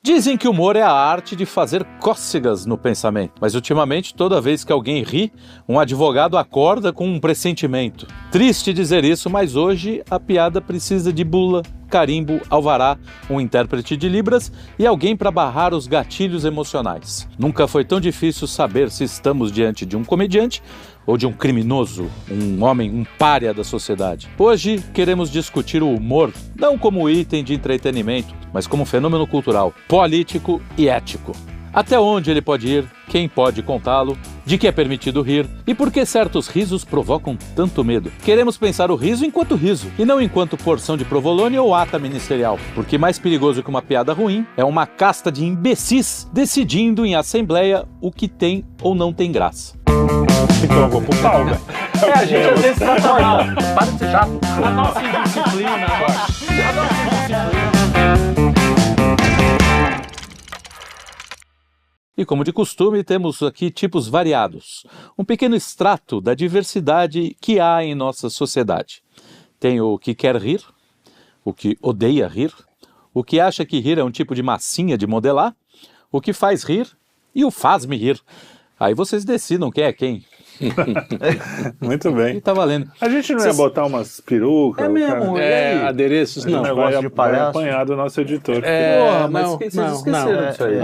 Dizem que o humor é a arte de fazer cócegas no pensamento, mas ultimamente, toda vez que alguém ri, um advogado acorda com um pressentimento. Triste dizer isso, mas hoje a piada precisa de bula, carimbo, alvará, um intérprete de Libras e alguém para barrar os gatilhos emocionais. Nunca foi tão difícil saber se estamos diante de um comediante ou de um criminoso, um homem, um pária da sociedade. Hoje queremos discutir o humor, não como item de entretenimento, mas como fenômeno cultural, político e ético. Até onde ele pode ir, quem pode contá-lo, de que é permitido rir e por que certos risos provocam tanto medo. Queremos pensar o riso enquanto riso, e não enquanto porção de provolone ou ata ministerial, porque mais perigoso que uma piada ruim é uma casta de imbecis decidindo em assembleia o que tem ou não tem graça. Então eu vou pro pau, velho. A gente às vezes tá tornando. Para de ser chato. A nossa indisciplina. E como de costume, temos aqui tipos variados. Um pequeno extrato da diversidade que há em nossa sociedade. Tem o que quer rir, o que odeia rir, o que acha que rir é um tipo de massinha de modelar, o que faz rir e o faz-me rir. Aí vocês decidam quem é quem. Muito bem. E tá valendo. A gente não ia botar umas perucas? É mesmo, adereços, não. Negócio de palhaço. Vai apanhar do nosso editor. Porra, mas vocês esqueceram disso aí.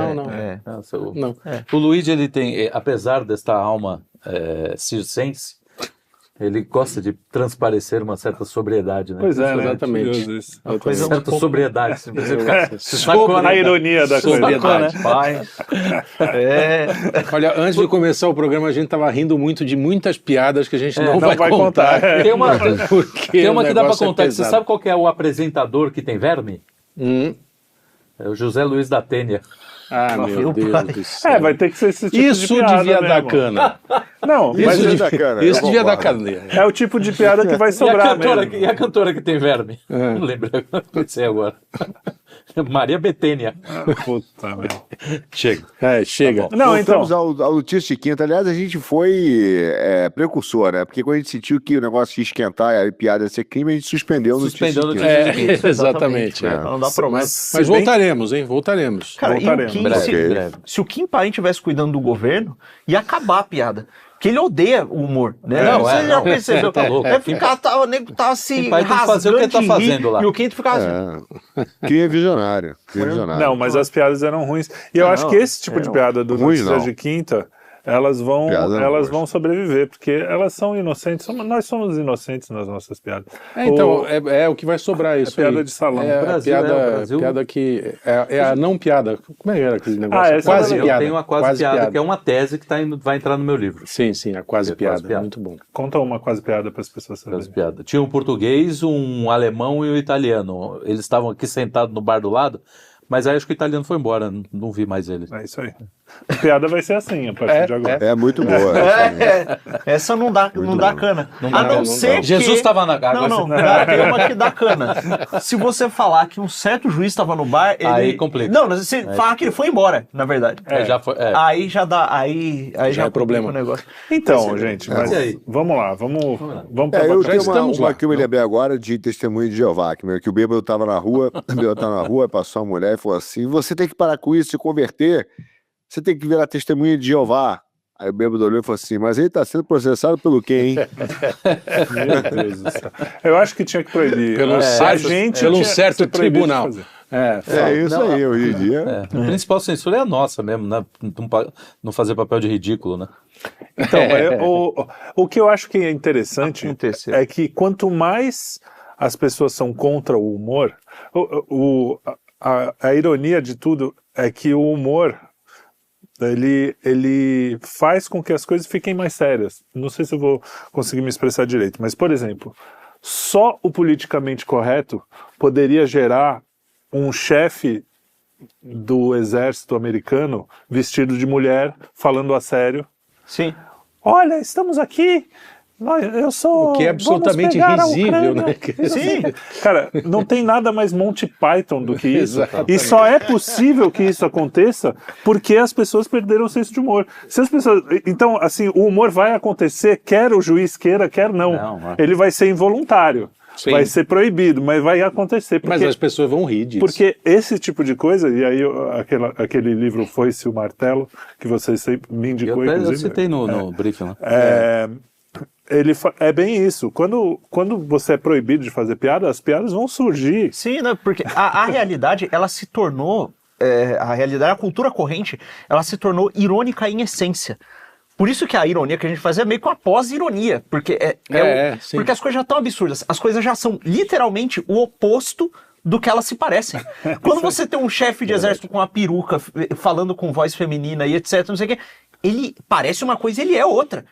Não. O Luigi, ele tem, apesar desta alma circense, ele gosta de transparecer uma certa sobriedade, né? Pois é, né? Exatamente. Uma certa sobriedade. A ironia da coisa. Sobriedade, pai. Olha, antes de começar o programa, a gente tava rindo muito de muitas piadas que a gente não vai contar. Tem uma que dá pra contar. É Você sabe qual que é o apresentador que tem verme? É o José Luiz da Tênia. Ah, meu Deus do céu. Vai ter que ser esse tipo Isso de piada devia dar mesmo. cana. Não, mas Isso devia dar cana. é o tipo de piada que vai sobrar mesmo. E a cantora que tem verme? Não lembro, pensei agora. Maria Bethânia. Puta merda. Chega. Chega. Tá não, então. Voltamos ao notícia de quinta. Aliás, a gente foi precursor, né? Porque quando a gente sentiu que o negócio ia esquentar e a piada ia ser crime, a gente suspendeu o notícia de quinta. Exatamente. Não dá problema. Mas voltaremos, hein? Voltaremos. Cara, Voltaremos. e o Kim, se o Kim Paim estivesse cuidando do governo, ia acabar a piada. Porque ele odeia o humor, né? Você já percebeu? Tá louco. É ficar, o nego tava se Kim Paim tem que fazer o que ele tá fazendo lá. E o Kim ficava assim. Cria visionário. Não, mas as piadas eram ruins. E eu acho que esse tipo de piada do Notícias de Quinta, elas vão sobreviver, porque elas são inocentes. Nós somos inocentes nas nossas piadas. Então, o que vai sobrar isso piada aí. de salão. Piada que... É a não piada. Como é que era aquele negócio? Quase Eu piada. tenho uma quase piada, que é uma tese que vai entrar no meu livro. Sim, a quase piada. piada. Muito bom. Conta uma quase piada para as pessoas saberem. Quase piada. Tinha um português, um alemão e um italiano. Eles estavam aqui sentados no bar do lado, mas aí acho que o italiano foi embora, não vi mais ele. É isso aí. A piada vai ser assim a partir de agora. É muito boa. Essa não dá cana. A não ser que... Jesus estava na... Tem uma que dá cana. Se você falar que um certo juiz estava no bar... Aí complica. Não, você falar que ele foi embora, na verdade. Já foi, Aí já dá... Aí já é problema. O negócio. Então, gente, mas vamos lá. Vamos para Eu baixo. tenho uma que eu me lembrei agora de testemunho de Jeová, que o bêbado estava na rua, passou uma mulher e falou assim, você tem que parar com isso, se converter, você tem que virar testemunha de Jeová. Aí o bêbado olhou e falou assim, mas ele está sendo processado pelo quê, hein? Meu Deus do céu. Eu acho que tinha que proibir. Pelo certo tribunal. Isso aí, hoje em dia. A principal censura é a nossa mesmo, né? Não fazer papel de ridículo, né? Então, o que eu acho que é interessante é que quanto mais as pessoas são contra o humor, a ironia de tudo é que o humor ele faz com que as coisas fiquem mais sérias. Não sei se eu vou conseguir me expressar direito, mas, por exemplo, só o politicamente correto poderia gerar um chefe do exército americano vestido de mulher, falando a sério. Sim. Olha, estamos aqui... Eu sou... O que é absolutamente risível, né? Sim. Cara, não tem nada mais Monty Python do que isso. Exatamente. E só é possível que isso aconteça porque as pessoas perderam o senso de humor. Se as pessoas... Então, assim, o humor vai acontecer, quer o juiz queira, quer não. Ele vai ser involuntário. Sim. vai ser proibido, mas vai acontecer. Mas as pessoas vão rir disso. Porque esse tipo de coisa, e aí aquele livro Foice e o Martelo, que você sempre me indicou, eu citei no briefing lá. É bem isso. Quando você é proibido de fazer piada, as piadas vão surgir. Sim, né? Porque a realidade, ela se tornou, a realidade, a cultura corrente, ela se tornou irônica em essência. Por isso que a ironia que a gente faz é meio que uma pós-ironia, porque porque as coisas já estão absurdas, as coisas já são literalmente o oposto do que elas se parecem. Quando você tem um chefe de exército com uma peruca, falando com voz feminina e etc, não sei o quê, ele parece uma coisa e ele é outra.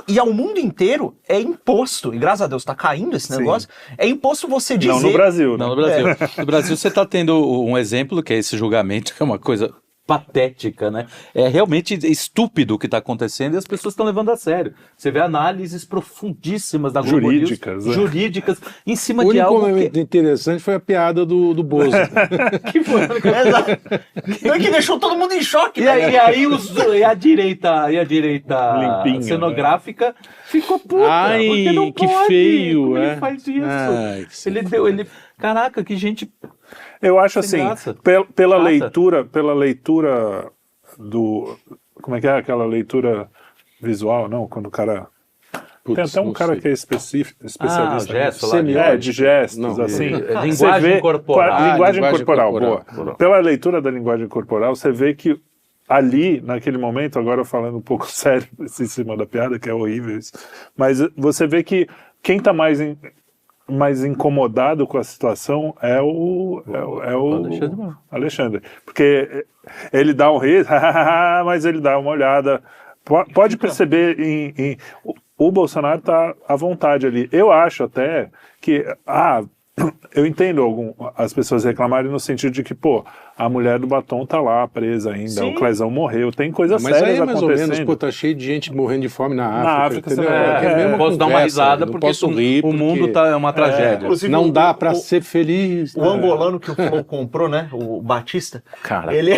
E ao mundo inteiro é imposto, e graças a Deus está caindo esse negócio, é imposto você dizer... Não no Brasil, né? Não, no Brasil. No Brasil você está tendo um exemplo, que é esse julgamento, que é uma coisa patética, né? É realmente estúpido o que está acontecendo e as pessoas estão levando a sério. Você vê análises profundíssimas da Globo Jurídicas, News, jurídicas, em cima O de único algo momento interessante foi a piada do Bozo. que foi... que deixou todo mundo em choque. E aí a direita Limpinha, cenográfica ficou puta. Ai, porque não que pode. feio, Como é? ele faz isso? Ai, Ele... Caraca, que gente... Eu acho Sem assim, graça. pela Chata. leitura do... Como é que é aquela leitura visual, não? Quando o cara... Tem até um cara que é especialista gesto nisso. lá, de gestos, Não, assim. linguagem Você vê- corporal. Linguagem linguagem corporal, corporal. boa. Pela leitura da linguagem corporal, você vê que ali, naquele momento, agora falando um pouco sério em cima da piada, que é horrível isso, mas você vê que quem está mais incomodado com a situação é o Alexandre. Porque ele dá um riso, mas ele dá uma olhada. Pode perceber o Bolsonaro está à vontade ali. Eu acho até que eu entendo as pessoas reclamarem no sentido de que, pô, a mulher do batom tá lá presa ainda, Sim. o Clezão morreu, tem coisas Mas aí sérias é mais ou acontecendo. menos, pô, tá cheio de gente morrendo de fome na África. Na África, entendeu? você É a mesma Posso dar uma conversa, risada não porque posso rir o mundo é uma tragédia. Inclusive, Não dá pra ser feliz. O angolano que o Flow comprou, né? O Batista. Cara. Ele...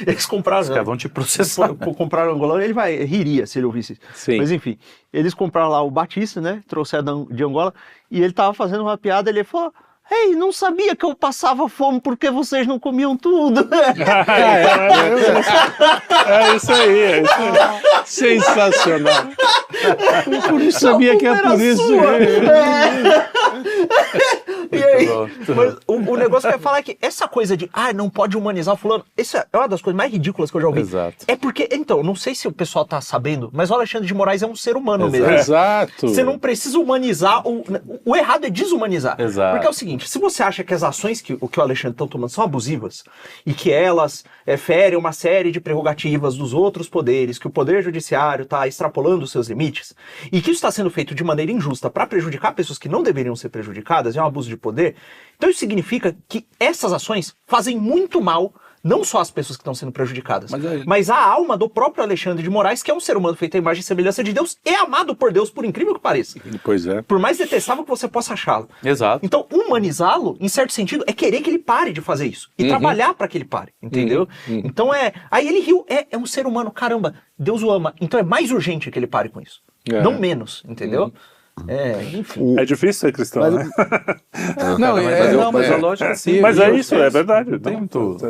Eles compraram... Os caras vão te processar. Compraram o angolano, ele riria se ele ouvisse isso. Sim. Mas enfim, eles compraram lá o Batista, né? Trouxeram de Angola, e ele tava fazendo uma piada, ele falou... Ei, não sabia que eu passava fome porque vocês não comiam tudo. É isso aí. Sensacional. Eu não sabia que é por isso. E aí, mas o negócio que eu ia falar é que essa coisa de não pode humanizar o fulano, isso é uma das coisas mais ridículas que eu já ouvi. Exato. É porque, então, não sei se o pessoal tá sabendo, mas o Alexandre de Moraes é um ser humano mesmo. Exato. Você não precisa humanizar, o errado é desumanizar. Exato. Porque é o seguinte, se você acha que as ações que o Alexandre está tomando são abusivas e que elas ferem uma série de prerrogativas dos outros poderes, que o poder judiciário está extrapolando os seus limites e que isso está sendo feito de maneira injusta para prejudicar pessoas que não deveriam ser prejudicadas, é um abuso de poder, então isso significa que essas ações fazem muito mal não só as pessoas que estão sendo prejudicadas, mas a alma do próprio Alexandre de Moraes, que é um ser humano feito à imagem e semelhança de Deus, é amado por Deus, por incrível que pareça. Pois é. Por mais detestável que você possa achá-lo. Exato. Então, humanizá-lo, em certo sentido, é querer que ele pare de fazer isso. E trabalhar para que ele pare, entendeu? Então aí ele riu, é um ser humano, caramba, Deus o ama. Então é mais urgente que ele pare com isso. Não menos, entendeu? Enfim. É difícil ser cristão, né? Mas a lógica é assim. Mas é isso, é verdade.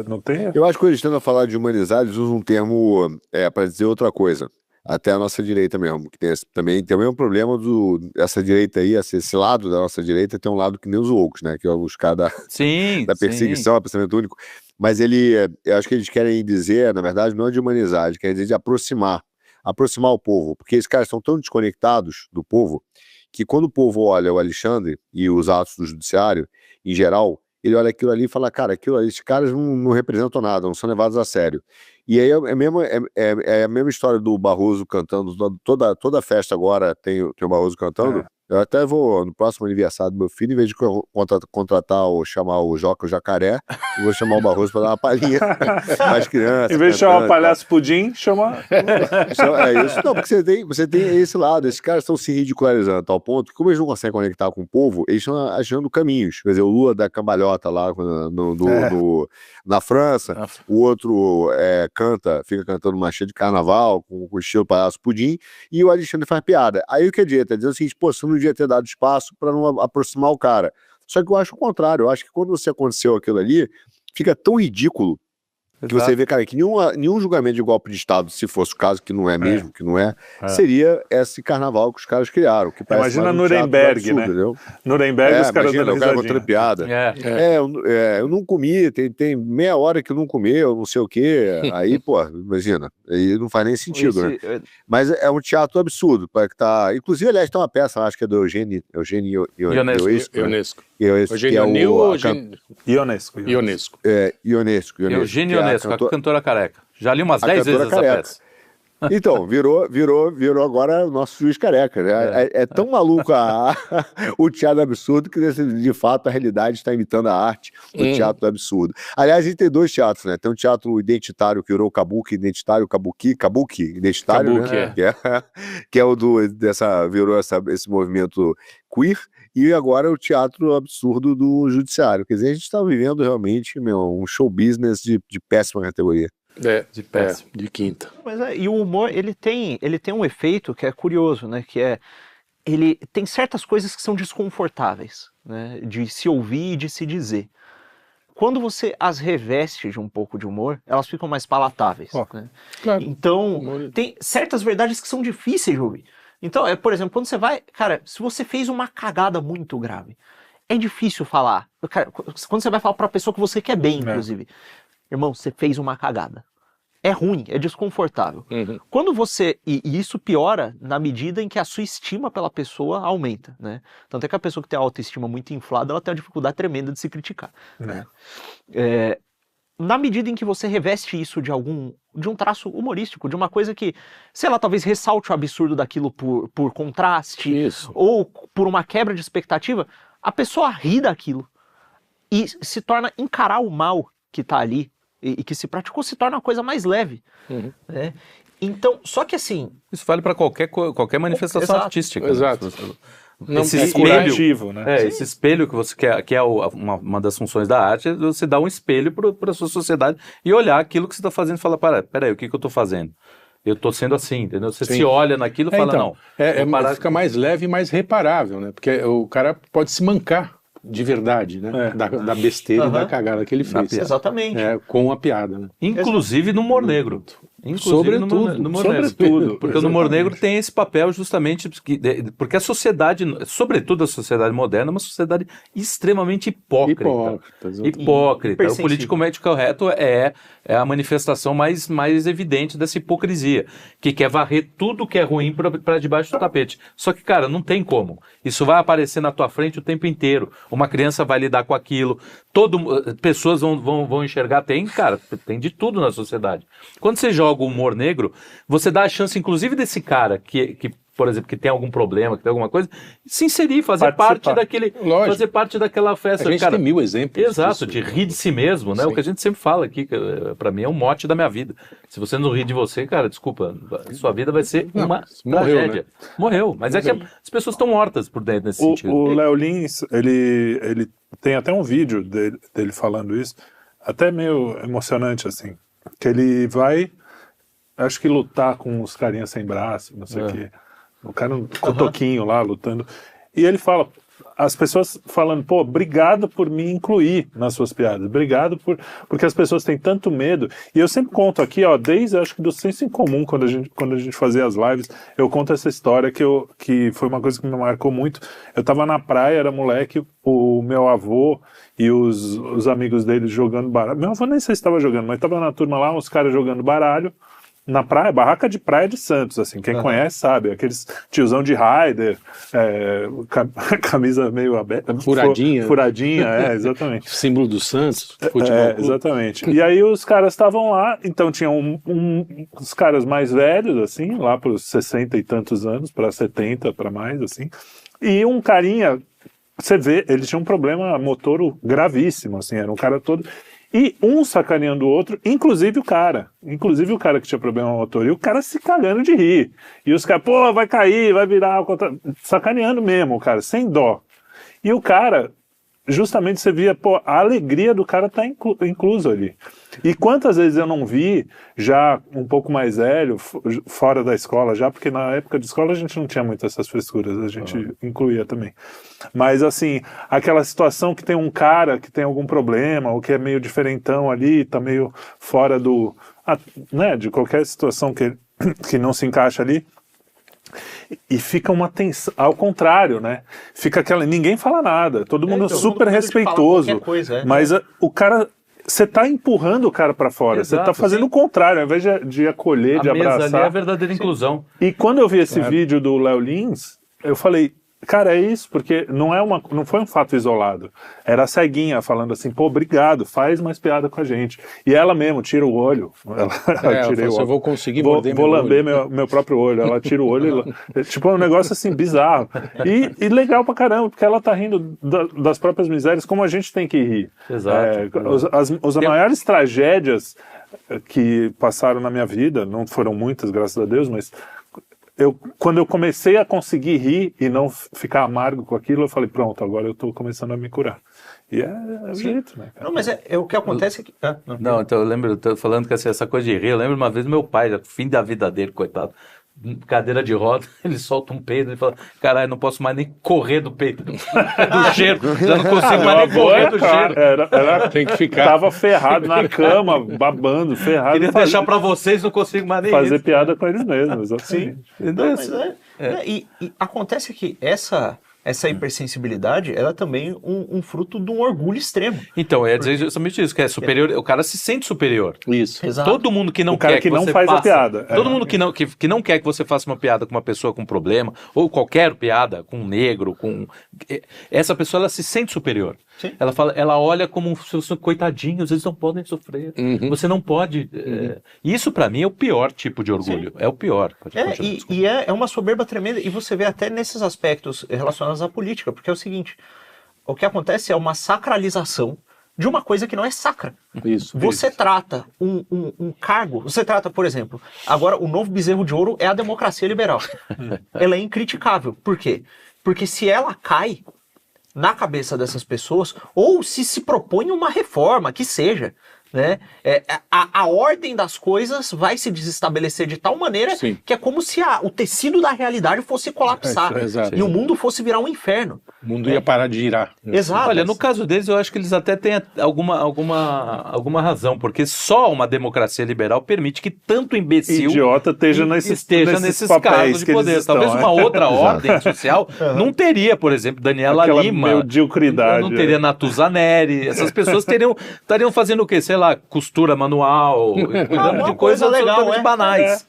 Não tem. Eu acho que quando eles tentam falar de humanizar, eles usam um termo para dizer outra coisa. Até a nossa direita mesmo, que também tem o mesmo problema essa direita aí, esse lado da nossa direita tem um lado que nem os loucos, né? Que é os caras da perseguição, pensamento único. Mas eu acho que eles querem dizer, na verdade, não de humanizar, eles querem dizer de aproximar o povo, porque esses caras estão tão desconectados do povo, que quando o povo olha o Alexandre e os atos do judiciário, em geral, ele olha aquilo ali e fala, cara, esses caras não representam nada, não são levados a sério. E aí é a mesma história do Barroso cantando, toda festa agora tem o Barroso cantando. Eu até vou, no próximo aniversário do meu filho, em vez de contratar ou chamar o Joca o Jacaré, eu vou chamar o Barroso para dar uma palhinha mais criança. Em vez de chamar o Palhaço Pudim, chama... É isso. Não, porque você tem esse lado, esses caras estão se ridicularizando a tal ponto que, como eles não conseguem conectar com o povo, eles estão achando caminhos. Quer dizer, o Lula da cambalhota lá na França, o outro fica cantando marcha de carnaval com o estilo Palhaço Pudim, e o Alexandre faz piada. Aí o que adianta? Dizer o seguinte, pô, você não não devia ter dado espaço para não aproximar o cara. Só que eu acho o contrário, eu acho que quando aconteceu aquilo ali, fica tão ridículo que você vê, cara, que nenhum julgamento de golpe de Estado, se fosse o caso, que não é mesmo, que não é, seria esse carnaval que os caras criaram. Que imagina Nuremberg, né? Entendeu? Nuremberg, os caras dando o cara contando piada. Eu não comi, tem meia hora que eu não comi, eu não sei o quê. Aí, pô, imagina, aí não faz nem sentido, né? Mas é um teatro absurdo, para que tá... Inclusive, aliás, tem uma peça, acho que é do Eugênio Ionesco. Ionesco. Eugênio Ionesco, a cantora careca. Já li umas 10 vezes essa peça. Então, virou agora o nosso juiz careca, né? É tão maluco o teatro absurdo que, de fato, a realidade está imitando a arte do teatro absurdo. Aliás, a gente tem 2 teatros, né? Tem um teatro identitário que virou kabuki identitário, kabuki identitário, né? Que é o virou esse movimento queer, e agora o teatro absurdo do judiciário. Quer dizer, a gente está vivendo realmente, um show business de péssima categoria. De quinta. Mas e o humor, ele tem um efeito que é curioso, né? Que ele tem certas coisas que são desconfortáveis, né? De se ouvir e de se dizer. Quando você as reveste de um pouco de humor, elas ficam mais palatáveis, né? Claro. Então, tem certas verdades que são difíceis de ouvir. Então, por exemplo, quando você vai... Cara, se você fez uma cagada muito grave, é difícil falar. Cara, quando você vai falar pra pessoa que você quer bem, inclusive. Irmão, você fez uma cagada. É ruim, é desconfortável. Quando você... E isso piora na medida em que a sua estima pela pessoa aumenta, né? Tanto é que a pessoa que tem a autoestima muito inflada, ela tem uma dificuldade tremenda de se criticar. Né? Na medida em que você reveste isso de um traço humorístico, de uma coisa que, sei lá, talvez ressalte o absurdo daquilo por contraste, ou por uma quebra de expectativa, a pessoa ri daquilo e se torna encarar o mal que tá ali e que se praticou, se torna uma coisa mais leve. Né? Então, só que assim... Isso vale para qualquer manifestação artística. Exato. Né? Esse espelho, né? Esse espelho que você quer, que é uma das funções da arte, você dá um espelho para a sua sociedade e olhar aquilo que você está fazendo e falar, peraí, o que eu estou fazendo? Eu estou sendo assim, entendeu? Você se olha naquilo e fala, então, fica mais leve e mais reparável, né? Porque o cara pode se mancar de verdade, né? Da besteira e da cagada que ele fez. Exatamente. Com a piada, né? Inclusive no humor negro. Sobretudo. Porque o humor negro tem esse papel justamente porque a sociedade, sobretudo a sociedade moderna, é uma sociedade extremamente hipócrita. O politicamente correto é a manifestação mais evidente dessa hipocrisia, que quer varrer tudo que é ruim para debaixo do tapete. Só que, cara, não tem como. Isso vai aparecer na tua frente o tempo inteiro. Uma criança vai lidar com aquilo, pessoas vão enxergar, tem de tudo na sociedade. Quando você joga o humor negro, você dá a chance, inclusive, desse cara que por exemplo, que tem algum problema, que tem alguma coisa, se inserir, fazer parte daquela festa. A gente tem 1000 exemplos. Exato, de rir de si mesmo, né? Sim. O que a gente sempre fala aqui, pra mim é um mote da minha vida. Se você não rir de você, cara, desculpa, sua vida vai ser uma tragédia. Né? Morreu, mas é que as pessoas estão mortas por dentro nesse sentido. O Léo Lins, ele tem até um vídeo dele falando isso, até meio emocionante, assim, que ele vai, acho que lutar com os carinhas sem braço, não sei o quê. O cara com o toquinho lá, lutando. E ele fala, as pessoas falando, obrigado por me incluir nas suas piadas. Obrigado porque as pessoas têm tanto medo. E eu sempre conto aqui, desde, acho que do Senso em Comum, quando a gente fazia as lives, eu conto essa história que foi uma coisa que me marcou muito. Eu tava na praia, era moleque, o meu avô e os amigos dele jogando baralho. Meu avô nem sei se estava jogando, mas tava na turma lá, uns caras jogando baralho. Na praia, barraca de praia de Santos, assim, quem conhece sabe, aqueles tiozão de Raider, camisa meio aberta, furadinha, exatamente. Símbolo do Santos, futebol. Exatamente. E aí os caras estavam lá, então tinham uns caras mais velhos, assim, lá para os 60 e tantos anos, para 70, para mais, assim, e um carinha, você vê, ele tinha um problema motor gravíssimo, assim, era um cara todo... E um sacaneando o outro, inclusive o cara que tinha problema motor, e o cara se cagando de rir. E os caras, vai cair, vai virar, sacaneando mesmo, cara, sem dó. E o cara, justamente você via, pô, a alegria do cara tá incluso ali. E quantas vezes eu não vi, já um pouco mais velho, fora da escola já, porque na época de escola a gente não tinha muito essas frescuras, a gente incluía também. Mas assim, aquela situação que tem um cara que tem algum problema, ou que é meio diferentão ali, tá meio fora né, de qualquer situação que não se encaixa ali, e fica uma tensão, ao contrário, né? Fica ninguém fala nada, todo mundo super respeitoso, coisa, mas o cara, você tá empurrando o cara para fora, você tá fazendo o contrário, ao invés de acolher, de abraçar. Mesa ali é a verdadeira inclusão. E quando eu vi esse vídeo do Léo Lins, eu falei, cara, é isso, porque não foi um fato isolado. Era a ceguinha falando assim, pô, obrigado, faz mais piada com a gente. E ela mesmo tira o olho. Ela tirei o olho. Eu vou conseguir vou lamber meu próprio olho. Ela tira o olho. Tipo, é um negócio assim, bizarro. E legal pra caramba, porque ela tá rindo das próprias misérias, como a gente tem que rir. Exato. As maiores tragédias que passaram na minha vida, não foram muitas, graças a Deus, mas... quando eu comecei a conseguir rir e não ficar amargo com aquilo, eu falei, pronto, agora eu tô começando a me curar. E é o jeito, né, cara? Não, mas o que acontece é que... Não, então eu tô falando que assim, essa coisa de rir, eu lembro uma vez meu pai, no fim da vida dele, coitado, cadeira de roda, ele solta um peido e fala, caralho, não posso mais nem correr do peito, do cheiro, já não consigo mais nem correr do cheiro. Tem que ficar. Tava ferrado na cama, babando, ferrado. Queria deixar pra vocês, não consigo mais nem fazer piada com eles mesmos. Assim. Não, mas e acontece que essa hipersensibilidade, ela é também um fruto de um orgulho extremo. Então, eu ia dizer justamente isso, que é superior, o cara se sente superior. Isso. Exato. Todo mundo que não quer que não você faz faça, a piada. Todo mundo que não quer que você faça uma piada com uma pessoa com problema, ou qualquer piada com um negro, essa pessoa, ela se sente superior. Sim. Ela olha como coitadinhos, eles não podem sofrer. Você não pode... Isso, pra mim, é o pior tipo de orgulho. Sim. É o pior. É uma soberba tremenda, e você vê até nesses aspectos relacionados à política, porque é o seguinte, o que acontece é uma sacralização de uma coisa que não é sacra. Você trata um cargo, você trata, por exemplo, agora o novo bezerro de ouro é a democracia liberal. Ela é incriticável. Por quê? Porque se ela cai na cabeça dessas pessoas, ou se propõe uma reforma, que seja, né? A ordem das coisas vai se desestabelecer de tal maneira que é como se o tecido da realidade fosse colapsar e o mundo fosse virar um inferno. O mundo ia parar de girar. Exato. Olha, no caso deles, eu acho que eles até têm alguma razão, porque só uma democracia liberal permite que tanto imbecil idiota esteja nesses cargos de poder. Talvez uma outra ordem social não teria, por exemplo, Daniela aquela Lima, mediocridade, não teria Natuzaneri, essas pessoas estariam fazendo o quê? Sei lá, costura manual, cuidando de coisas absolutamente banais.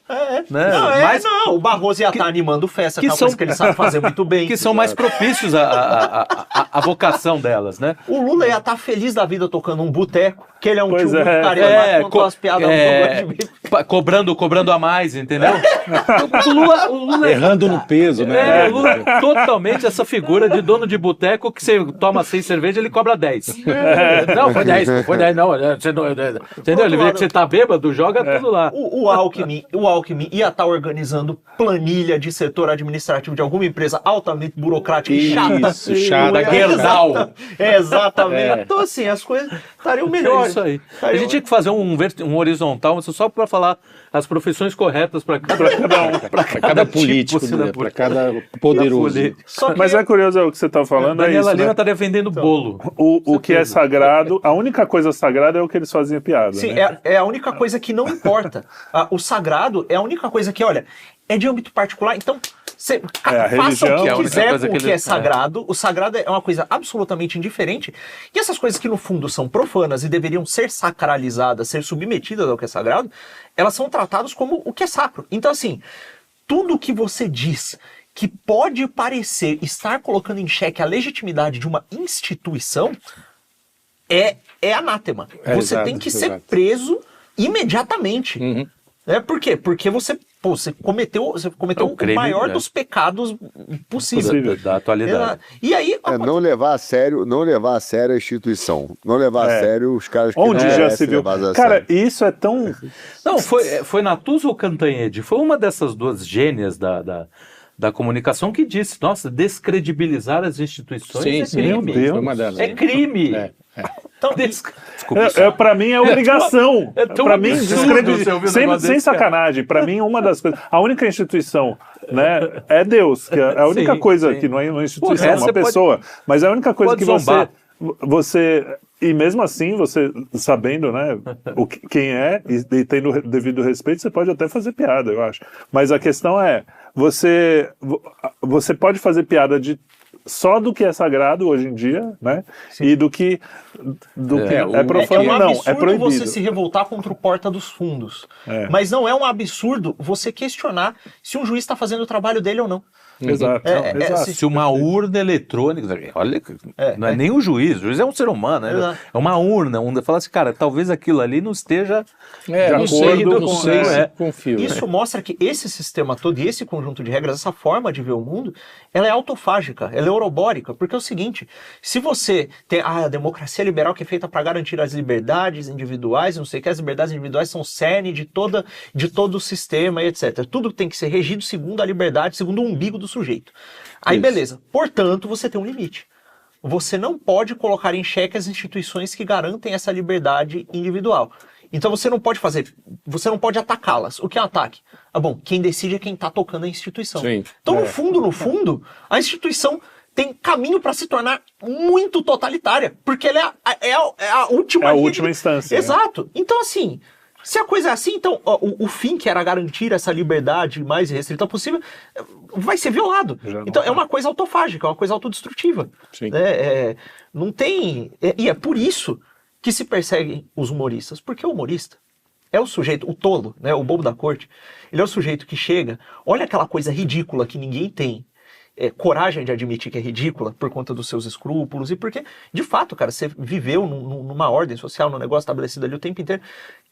Mas o Barroso ia estar animando festa, que é uma coisa que ele sabe fazer muito bem. Que são mais propícios à vocação delas, né? O Lula ia estar feliz da vida tocando um boteco, que ele é um tio muito carinhoso, contou as piadas cobrando a mais, entendeu? O Lula errando no peso, né? O Lula é totalmente essa figura de dono de boteco que você toma 6 cervejas, ele cobra 10. Não, foi 10, não. Entendeu? Ele vê que você tá bêbado, joga tudo lá. O Alckmin ia estar organizando planilha de setor administrativo de alguma empresa altamente burocrática e chata. Gerdau. Exatamente. Então, assim, as coisas estariam melhores. É isso aí. A gente tinha que fazer um horizontal, só para falar as profissões corretas para cada político, tipo, para cada poderoso. Mas é curioso o que você está falando. Daniela Lima está defendendo bolo. O que é sagrado, a única coisa sagrada é o que eles faziam piada. Sim, né? é a única coisa que não importa. O sagrado é a única coisa que, olha, é de âmbito particular, então... faça o que quiser com o que é sagrado. O sagrado é uma coisa absolutamente indiferente. E essas coisas que no fundo são profanas e deveriam ser sacralizadas, ser submetidas ao que é sagrado, elas são tratadas como o que é sacro. Então, assim, tudo que você diz que pode parecer estar colocando em xeque a legitimidade de uma instituição é anátema. Você tem que ser preso imediatamente. Por quê? Porque você cometeu o maior dos pecados possíveis da atualidade. E aí não levar a sério a instituição, não levar a sério os caras que onde já se viu. Cara, isso é tão... Não, foi Natuzza ou Cantanhede? Foi uma dessas duas gênias da comunicação que disse, nossa, descredibilizar as instituições é crime. Meu Deus. Foi uma delas. É crime. Então, Desculpa. Para mim é obrigação. Para mim, sem sacanagem. sacanagem. Para mim, uma das coisas. A única instituição, né, é Deus. Que é a única coisa que não é uma instituição, uma pessoa. Mas é a única coisa que você. E mesmo assim, você sabendo, né, quem é e tendo devido respeito, você pode até fazer piada, eu acho. Mas a questão é, você pode fazer piada só do que é sagrado hoje em dia, né? Sim. E do que é profano. É um absurdo é proibido. Você se revoltar contra o Porta dos Fundos. Mas não é um absurdo você questionar se um juiz está fazendo o trabalho dele ou não. Exato. Exato. Se uma urna eletrônica, olha, não é nem o juiz é um ser humano, né? É uma urna, fala assim, cara, talvez aquilo ali não esteja de acordo com confio. Isso mostra que esse sistema todo e esse conjunto de regras, essa forma de ver o mundo, ela é autofágica, ela é eurobórica, porque é o seguinte, se você tem a democracia liberal que é feita para garantir as liberdades individuais, não sei o que, as liberdades individuais são o cerne de todo o sistema e etc. Tudo tem que ser regido segundo a liberdade, segundo o umbigo do sujeito. Aí beleza. Portanto, você tem um limite. Você não pode colocar em xeque as instituições que garantem essa liberdade individual. Então você não pode atacá-las. O que é um ataque? Quem decide é quem está tocando a instituição. Sim. Então, no fundo, a instituição tem caminho para se tornar muito totalitária, porque ela é a última... É a última instância. Exato. Né? Então, assim... Se a coisa é assim, então o fim que era garantir essa liberdade mais restrita possível vai ser violado. Então é uma coisa autofágica, é uma coisa autodestrutiva. Sim. Não tem... E é por isso que se perseguem os humoristas. Porque o humorista é o sujeito, o tolo, né, o bobo da corte, ele é o sujeito que chega, olha aquela coisa ridícula que ninguém tem coragem de admitir que é ridícula por conta dos seus escrúpulos e porque, de fato, cara, você viveu numa ordem social, num negócio estabelecido ali o tempo inteiro.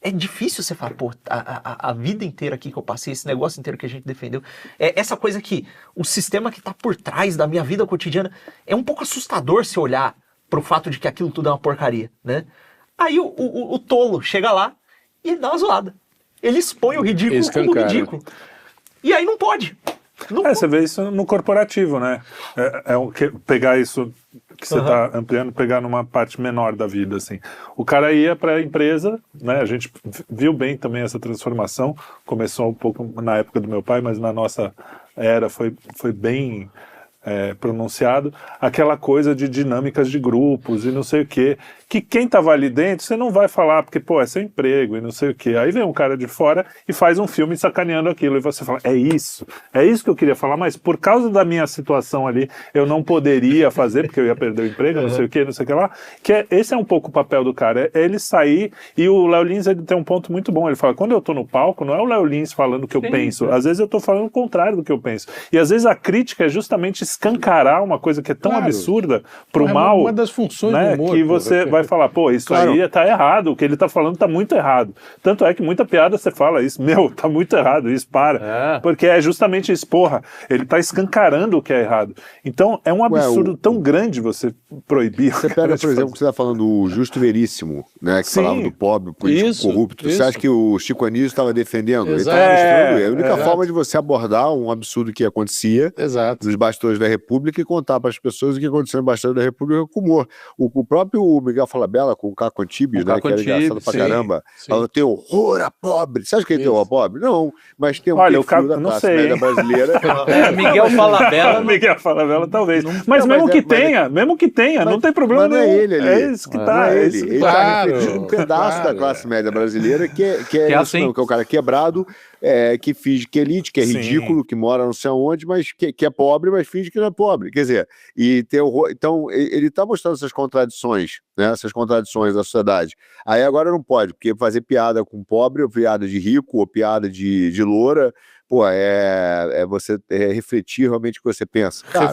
É difícil você falar, a vida inteira aqui que eu passei, esse negócio inteiro que a gente defendeu, essa coisa que o sistema que está por trás da minha vida cotidiana, é um pouco assustador se olhar pro fato de que aquilo tudo é uma porcaria, né? Aí o tolo chega lá e ele dá uma zoada. Ele expõe o ridículo como ridículo. E aí não pode. Você vê isso no corporativo, né? Pegar isso que você está ampliando, pegar numa parte menor da vida, assim. O cara ia para a empresa, né? A gente viu bem também essa transformação. Começou um pouco na época do meu pai, mas na nossa era foi bem pronunciado. Aquela coisa de dinâmicas de grupos e não sei o quê. Que quem estava ali dentro, você não vai falar, porque, é seu emprego e não sei o quê. Aí vem um cara de fora e faz um filme sacaneando aquilo. E você fala, é isso que eu queria falar, mas por causa da minha situação ali, eu não poderia fazer, porque eu ia perder o emprego, não sei o quê, não sei o que lá. Esse é um pouco o papel do cara, é ele sair, e o Léo Lins ele tem um ponto muito bom. Ele fala, quando eu tô no palco, não é o Léo Lins falando o que eu penso. Às vezes eu tô falando o contrário do que eu penso. E às vezes a crítica é justamente escancarar uma coisa que é tão absurda pro mal. Uma das funções do humor, que você vai falar, isso aí tá errado, o que ele tá falando tá muito errado. Tanto é que muita piada você fala isso, tá muito errado, isso para. Porque é justamente isso, ele tá escancarando o que é errado. Então é um absurdo tão grande você proibir. Você pega, por exemplo, que você tá falando do Justo Veríssimo, né, que falava do pobre, político corrupto. Você acha que o Chico Anísio estava defendendo? Ele estava mostrando. É a única forma de você abordar um absurdo que acontecia nos bastidores da República e contar para as pessoas o que aconteceu nos bastidores da República com humor. O próprio Miguel Falabella, com o Caco Antibes, né, que era engraçado pra caramba, ela tem horror a pobre. Você acha que ele tem horror a pobre? Não, mas tem um perfil da classe média brasileira. Miguel Falabella. Miguel Falabella, talvez. Mas mesmo que tenha, não tem problema nenhum. Não é ele ali. É isso que tá. É ele. Ele tá refletindo um pedaço da classe média brasileira que é assim. Que é o cara quebrado, que finge que é elite, que é ridículo, que mora não sei aonde, mas que é pobre, mas finge que não é pobre. Quer dizer, e tem horror. Então, ele tá mostrando essas contradições, né? Essas contradições da sociedade. Aí agora não pode, porque fazer piada com pobre, ou piada de rico, ou piada de loura, você refletir realmente o que você pensa. Cara,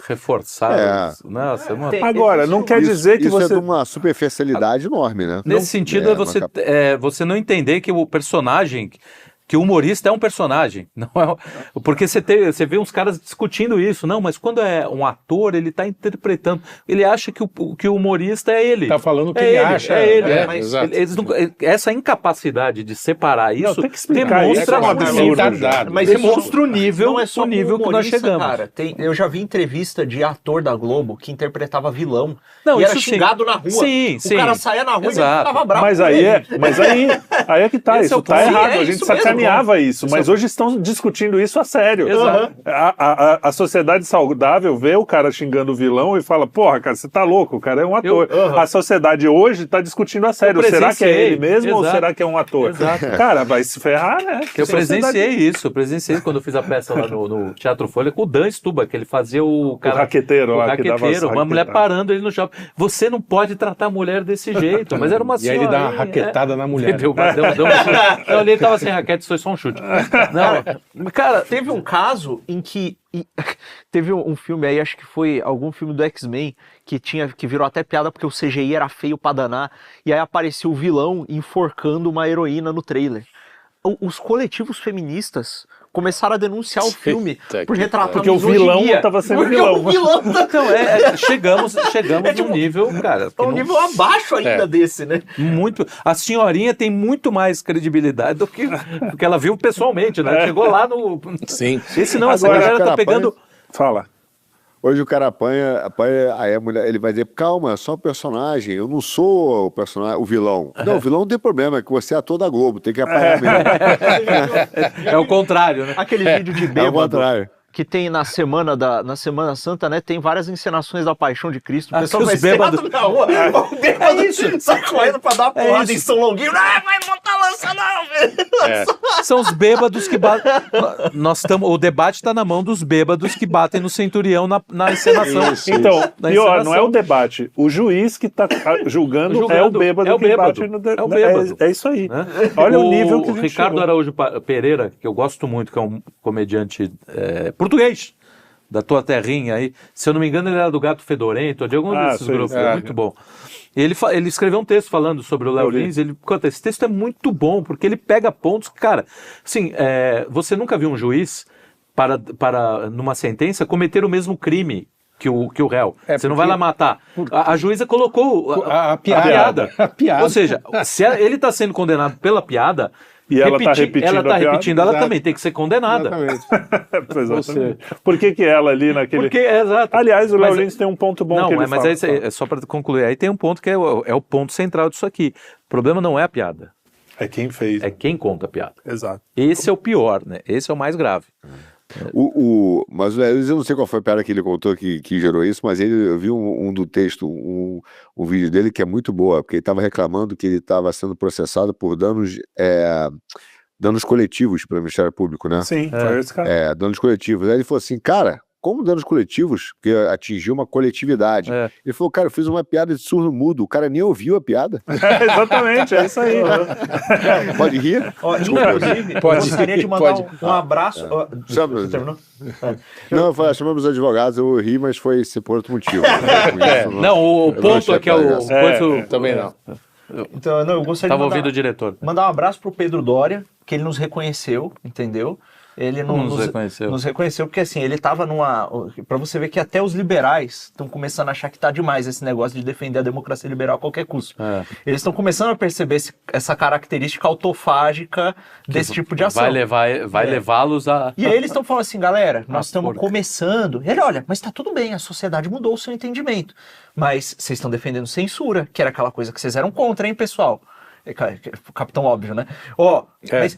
reforçar. Nossa, agora, não quer dizer que isso você... é de uma superficialidade enorme, né? Nesse sentido, você não entender que o personagem que o humorista é um personagem. Não é, porque você vê uns caras discutindo isso. Não, mas quando é um ator, ele está interpretando. Ele acha que o humorista é ele. Está falando o que ele acha. É ele. Essa incapacidade de separar isso tem que explicar demonstra isso, mas demonstra o nível, não é só o nível que nós chegamos. Cara, eu já vi entrevista de ator da Globo que interpretava vilão não, e isso era xingado na rua. O cara saía na rua e ele ficava bravo. Mas aí é que tá, isso tá errado. A gente sacaneava isso, mas hoje estão discutindo isso a sério. A sociedade saudável vê o cara xingando o vilão e fala, porra, cara, você tá louco, o cara é um ator. A sociedade hoje tá discutindo a sério. Será que é ele mesmo ou será que é um ator? Cara, vai se ferrar, né? Eu presenciei isso, quando eu fiz a peça lá no Teatro Folha com o Dan Stuba, que ele fazia o cara... O raqueteiro lá, que dava uma mulher parando ele no shopping. Você não pode tratar a mulher desse jeito, mas era uma senhora. E aí ele dá uma raquetada na mulher. Não, ele tava sem raquete, foi só um chute. Não, cara, teve um caso em que teve um filme aí, acho que foi algum filme do X-Men, que virou até piada porque o CGI era feio pra danar, e aí apareceu o vilão enforcando uma heroína no trailer. Os coletivos feministas começaram a denunciar o filme por retratar porque o vilão estava sendo vilão. Então, chegamos num nível, cara... Um nível abaixo ainda desse, né? Muito. A senhorinha tem muito mais credibilidade do que ela viu pessoalmente, né? Chegou lá no... Sim. Esse não, essa galera tá pegando... Fala. Hoje o cara apanha, aí a mulher, ele vai dizer, calma, só o personagem, eu não sou o personagem, o vilão. Não, o vilão não tem problema, é que você é ator da Globo, tem que apanhar mesmo. É o contrário, né? Aquele vídeo de bêbado. É o contrário. Que tem na Semana Santa, né? Tem várias encenações da Paixão de Cristo. O pessoal vai bêbado na rua. O bêbado sai correndo pra dar uma porrada em São Longuinho. Não, vai montar lança não, velho. São os bêbados que batem... O debate tá na mão dos bêbados que batem no centurião na encenação. Então, pior, não é o debate. O juiz que tá julgando é o bêbado que bate no debate. É o bêbado. É isso aí. Olha o nível que a gente Ricardo chegou. Araújo Pereira, que eu gosto muito, que é um comediante... português, da tua terrinha aí. Se eu não me engano, ele era do Gato Fedorento, ou de algum desses grupos. Muito bom. Ele escreveu um texto falando sobre o Léo Lins. Esse texto é muito bom, porque ele pega pontos... Cara, assim, você nunca viu um juiz, para numa sentença, cometer o mesmo crime que o réu. Você não vai lá matar. A juíza colocou a piada. Ou seja, se ele está sendo condenado pela piada... E ela está repetindo, ela também tem que ser condenada. Exatamente. Por que ela ali naquele... Exato. Aliás, o Léo Lins tem um ponto bom que ele fala. Mas é só para concluir. Aí tem um ponto que é o ponto central disso aqui. O problema não é a piada. É quem fez. É quem conta a piada. Exato. Esse é o pior, né? Esse é o mais grave. Mas eu não sei qual foi a piada que ele contou que gerou isso, mas eu vi um do texto, um vídeo dele que é muito boa, porque ele estava reclamando que ele estava sendo processado por danos coletivos para o Ministério Público, né? Sim, foi esse cara. Danos coletivos. Aí ele falou assim, cara, como danos coletivos? Porque atingiu uma coletividade. Ele falou, cara, eu fiz uma piada de surdo mudo, o cara nem ouviu a piada. Exatamente, é isso aí. Pode rir? Inclusive, gostaria de mandar um abraço. Você terminou? Não, chamamos os advogados, eu ri, mas foi por outro motivo. Não, o ponto é que é o... Também não. Então, eu gostaria de ouvindo o diretor. Mandar um abraço pro Pedro Doria, que ele nos reconheceu, entendeu? Ele nos reconheceu porque assim, ele tava pra você ver que até os liberais estão começando a achar que tá demais esse negócio de defender a democracia liberal a qualquer custo. Eles estão começando a perceber essa característica autofágica desse tipo de ação. Vai levá-los a... E aí eles estão falando assim, galera, nós estamos começando. Ele, olha, mas tá tudo bem, a sociedade mudou o seu entendimento. Mas vocês estão defendendo censura, que era aquela coisa que vocês eram contra, hein, pessoal? Capitão óbvio, né?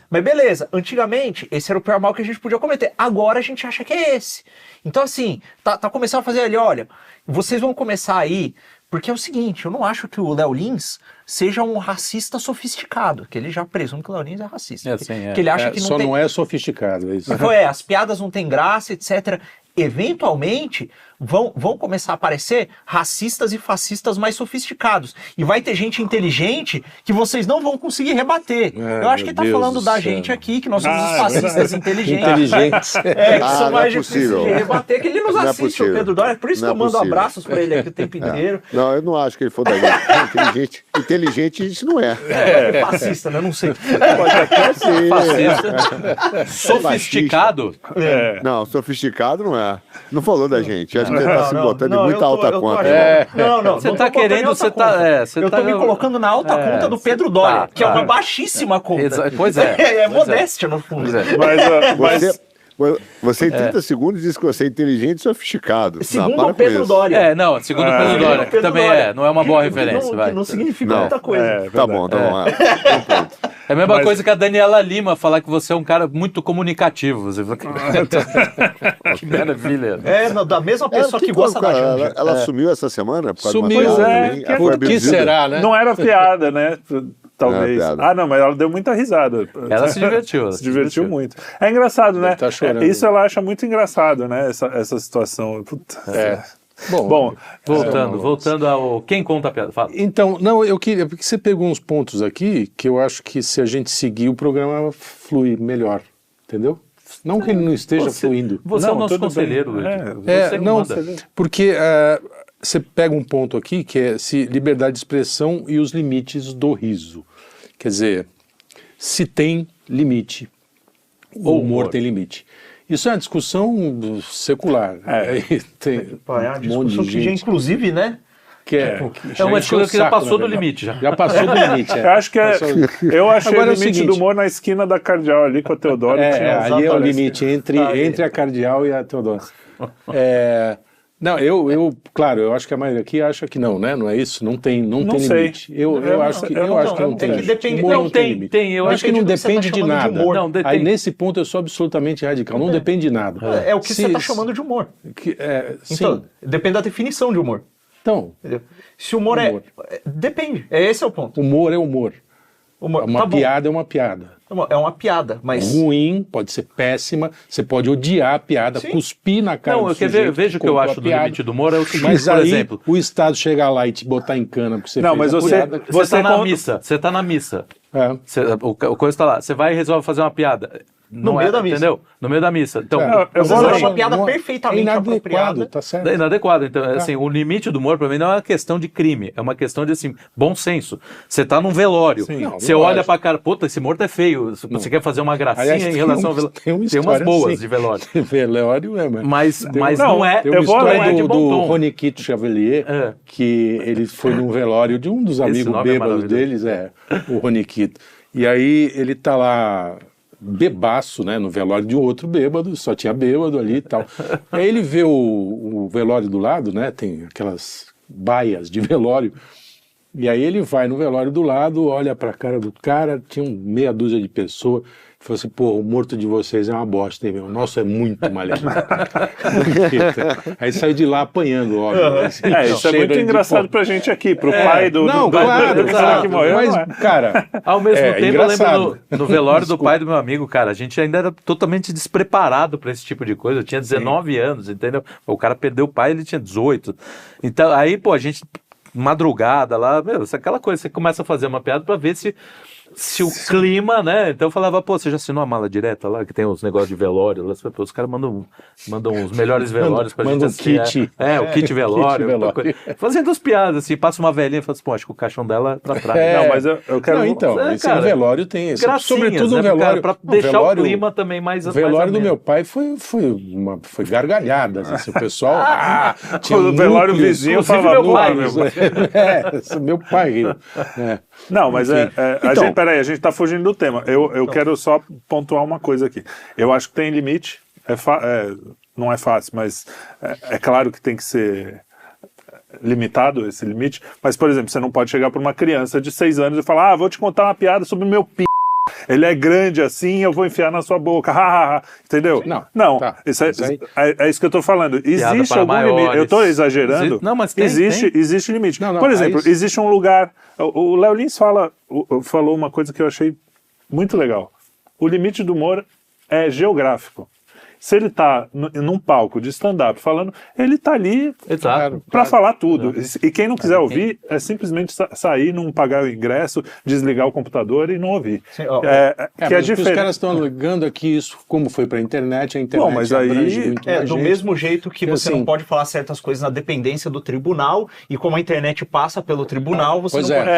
Mas beleza, antigamente esse era o pior mal que a gente podia cometer. Agora a gente acha que é esse. Então assim, tá começando a fazer ali, olha, vocês vão começar aí, porque é o seguinte, eu não acho que o Léo Lins seja um racista sofisticado, que ele já presume que o Léo Lins é racista. Que ele acha que não é sofisticado, é isso. As piadas não têm graça, etc. Eventualmente vão começar a aparecer racistas e fascistas mais sofisticados. E vai ter gente inteligente que vocês não vão conseguir rebater. Eu acho que tá falando da gente aqui, que nós somos os fascistas inteligentes. Que são mais difíceis de rebater, que ele nos assiste, o Pedro Doria. Por isso que eu mando abraços pra ele aqui o tempo inteiro. Não, eu não acho que ele for da gente. É inteligente. inteligente a gente não é. É fascista, né? Não sei. Pode até ser. Fascista. Sofisticado? Não, sofisticado não é. Não falou da gente. Acho que ele tá se botando em muita eu alta tô conta. Não. Você tá querendo, você tá... Eu tô me colocando na alta conta do Pedro Doria, que é uma baixíssima conta. Pois é. É modéstia, no fundo. Mas Você em 30 segundos disse que você é inteligente e sofisticado. Segundo o Pedro Doria. Segundo o Pedro Doria, que também não é uma boa referência. Que não significa muita coisa. Tá bom. É a mesma coisa que a Daniela Lima falar que você é um cara muito comunicativo. Você fala, que maravilha. Da mesma pessoa que gosta da gente. Ela sumiu essa semana? Por causa de uma Sumiu. piada ruim? Por que será, né? não era piada, né? Talvez. Não, mas ela deu muita risada. Ela se divertiu. Se divertiu muito. É engraçado, né? Tá chorando. Isso ela acha muito engraçado, né? Essa situação. Puta. Bom, voltando ao quem conta a piada. Fala. Então, não, eu queria, porque você pegou uns pontos aqui que eu acho que se a gente seguir o programa flui melhor, entendeu? Não que ele não esteja fluindo. Você é o nosso conselheiro, Luiz. Você não, manda. porque você pega um ponto aqui que é se liberdade de expressão e os limites do riso. Quer dizer, se tem limite, o humor tem limite. Isso é uma discussão secular. Tem uma discussão que já, inclusive, né? É uma discussão que já passou do limite. Já passou do limite. Eu acho que eu achei Agora o limite do humor na esquina da Cardeal ali com a Teodoro. Ali é o limite entre a Cardeal e a Teodoro. Não, claro, eu acho que a maioria aqui acha que não, né? Não é isso? Não tem limite. Eu acho que não tem. Eu acho que não depende de nada. Aí nesse ponto eu sou absolutamente radical. Não depende de nada. É o que você está chamando de humor. Então, depende da definição de humor. Então, se humor depende. Esse é o ponto. Humor é humor. Uma piada é uma piada. É uma piada, mas... Ruim, pode ser péssima, você pode odiar a piada, cuspir na cara do sujeito. Veja o que eu acho do limite do humor, é o seguinte, mas por aí, exemplo... o Estado chegar lá e te botar em cana porque você não, fez mas piada... Você tá na missa. O coisa tá lá, você vai e resolve fazer uma piada. No meio da missa. Entendeu? No meio da missa. Então, eu vou dar uma piada perfeitamente inadequado, tá certo. É inadequado. Então, assim, o limite do humor, pra mim, não é uma questão de crime. É uma questão de, assim, bom senso. Você tá num velório. Você olha pra cara, puta, esse morto é feio. Você quer fazer uma gracinha em relação ao velório. Tem umas boas assim, de velório. Velório mas não é. Tem uma história do Roniquito Chevalier, que ele foi num velório de um dos amigos bêbados deles, o Roniquito. E aí ele tá lá... bebaço, né, no velório de outro bêbado, só tinha bêbado ali e tal. Aí ele vê o velório do lado, né, tem aquelas baias de velório, e aí ele vai no velório do lado, olha pra cara do cara, tinha meia dúzia de pessoas, e falou assim, pô, o morto de vocês é uma bosta, hein, meu? O nosso é muito maligno. Aí saiu de lá apanhando, óbvio. Assim, isso é muito engraçado pra gente aqui, pro pai do cara que morreu. Mas, cara, ao mesmo tempo, engraçado. Eu lembro no velório do pai do meu amigo, cara, a gente ainda era totalmente despreparado pra esse tipo de coisa. Eu tinha 19 anos, entendeu? O cara perdeu o pai, ele tinha 18. Então, aí, pô, a gente, madrugada lá, aquela coisa, você começa a fazer uma piada pra ver se o clima, né? Então eu falava, pô, você já assinou a mala direta lá, que tem os negócios de velório lá? Pô, os caras mandam os melhores velórios pra gente assistir. O kit velório. Fazendo as piadas, assim, passa uma velhinha e fala assim, pô, acho que o caixão dela é pra trás. Não, mas eu quero... Não, então, esse cara, velório tem esse. Sobretudo o velório... Pra deixar o clima também mais... O velório do meu pai foi gargalhadas, assim, o pessoal... tinha o velório vizinho falava... Meu pai. Não, mas peraí, a gente tá fugindo do tema. Eu quero só pontuar uma coisa aqui. Eu acho que tem limite, não é fácil, mas é claro que tem que ser limitado esse limite. Mas, por exemplo, você não pode chegar para uma criança de 6 anos e falar, vou te contar uma piada sobre o meu p***. Ele é grande assim, eu vou enfiar na sua boca. Entendeu? Não. Tá. É isso que eu tô falando. Existe algum limite. Eu tô exagerando. Não, mas existe limite. Por exemplo, existe um lugar. O Léo Lins falou uma coisa que eu achei muito legal. O limite do humor é geográfico. Se ele tá num palco de stand-up falando, ele tá ali para falar tudo. E quem não quiser ouvir, é simplesmente sair, não pagar o ingresso, desligar o computador e não ouvir. Sim, os caras estão alegando aqui isso, como foi para a internet mas abrange muito mais do gente. mesmo jeito que você assim, não pode falar certas coisas na dependência do tribunal, e como a internet passa pelo tribunal, você não pode...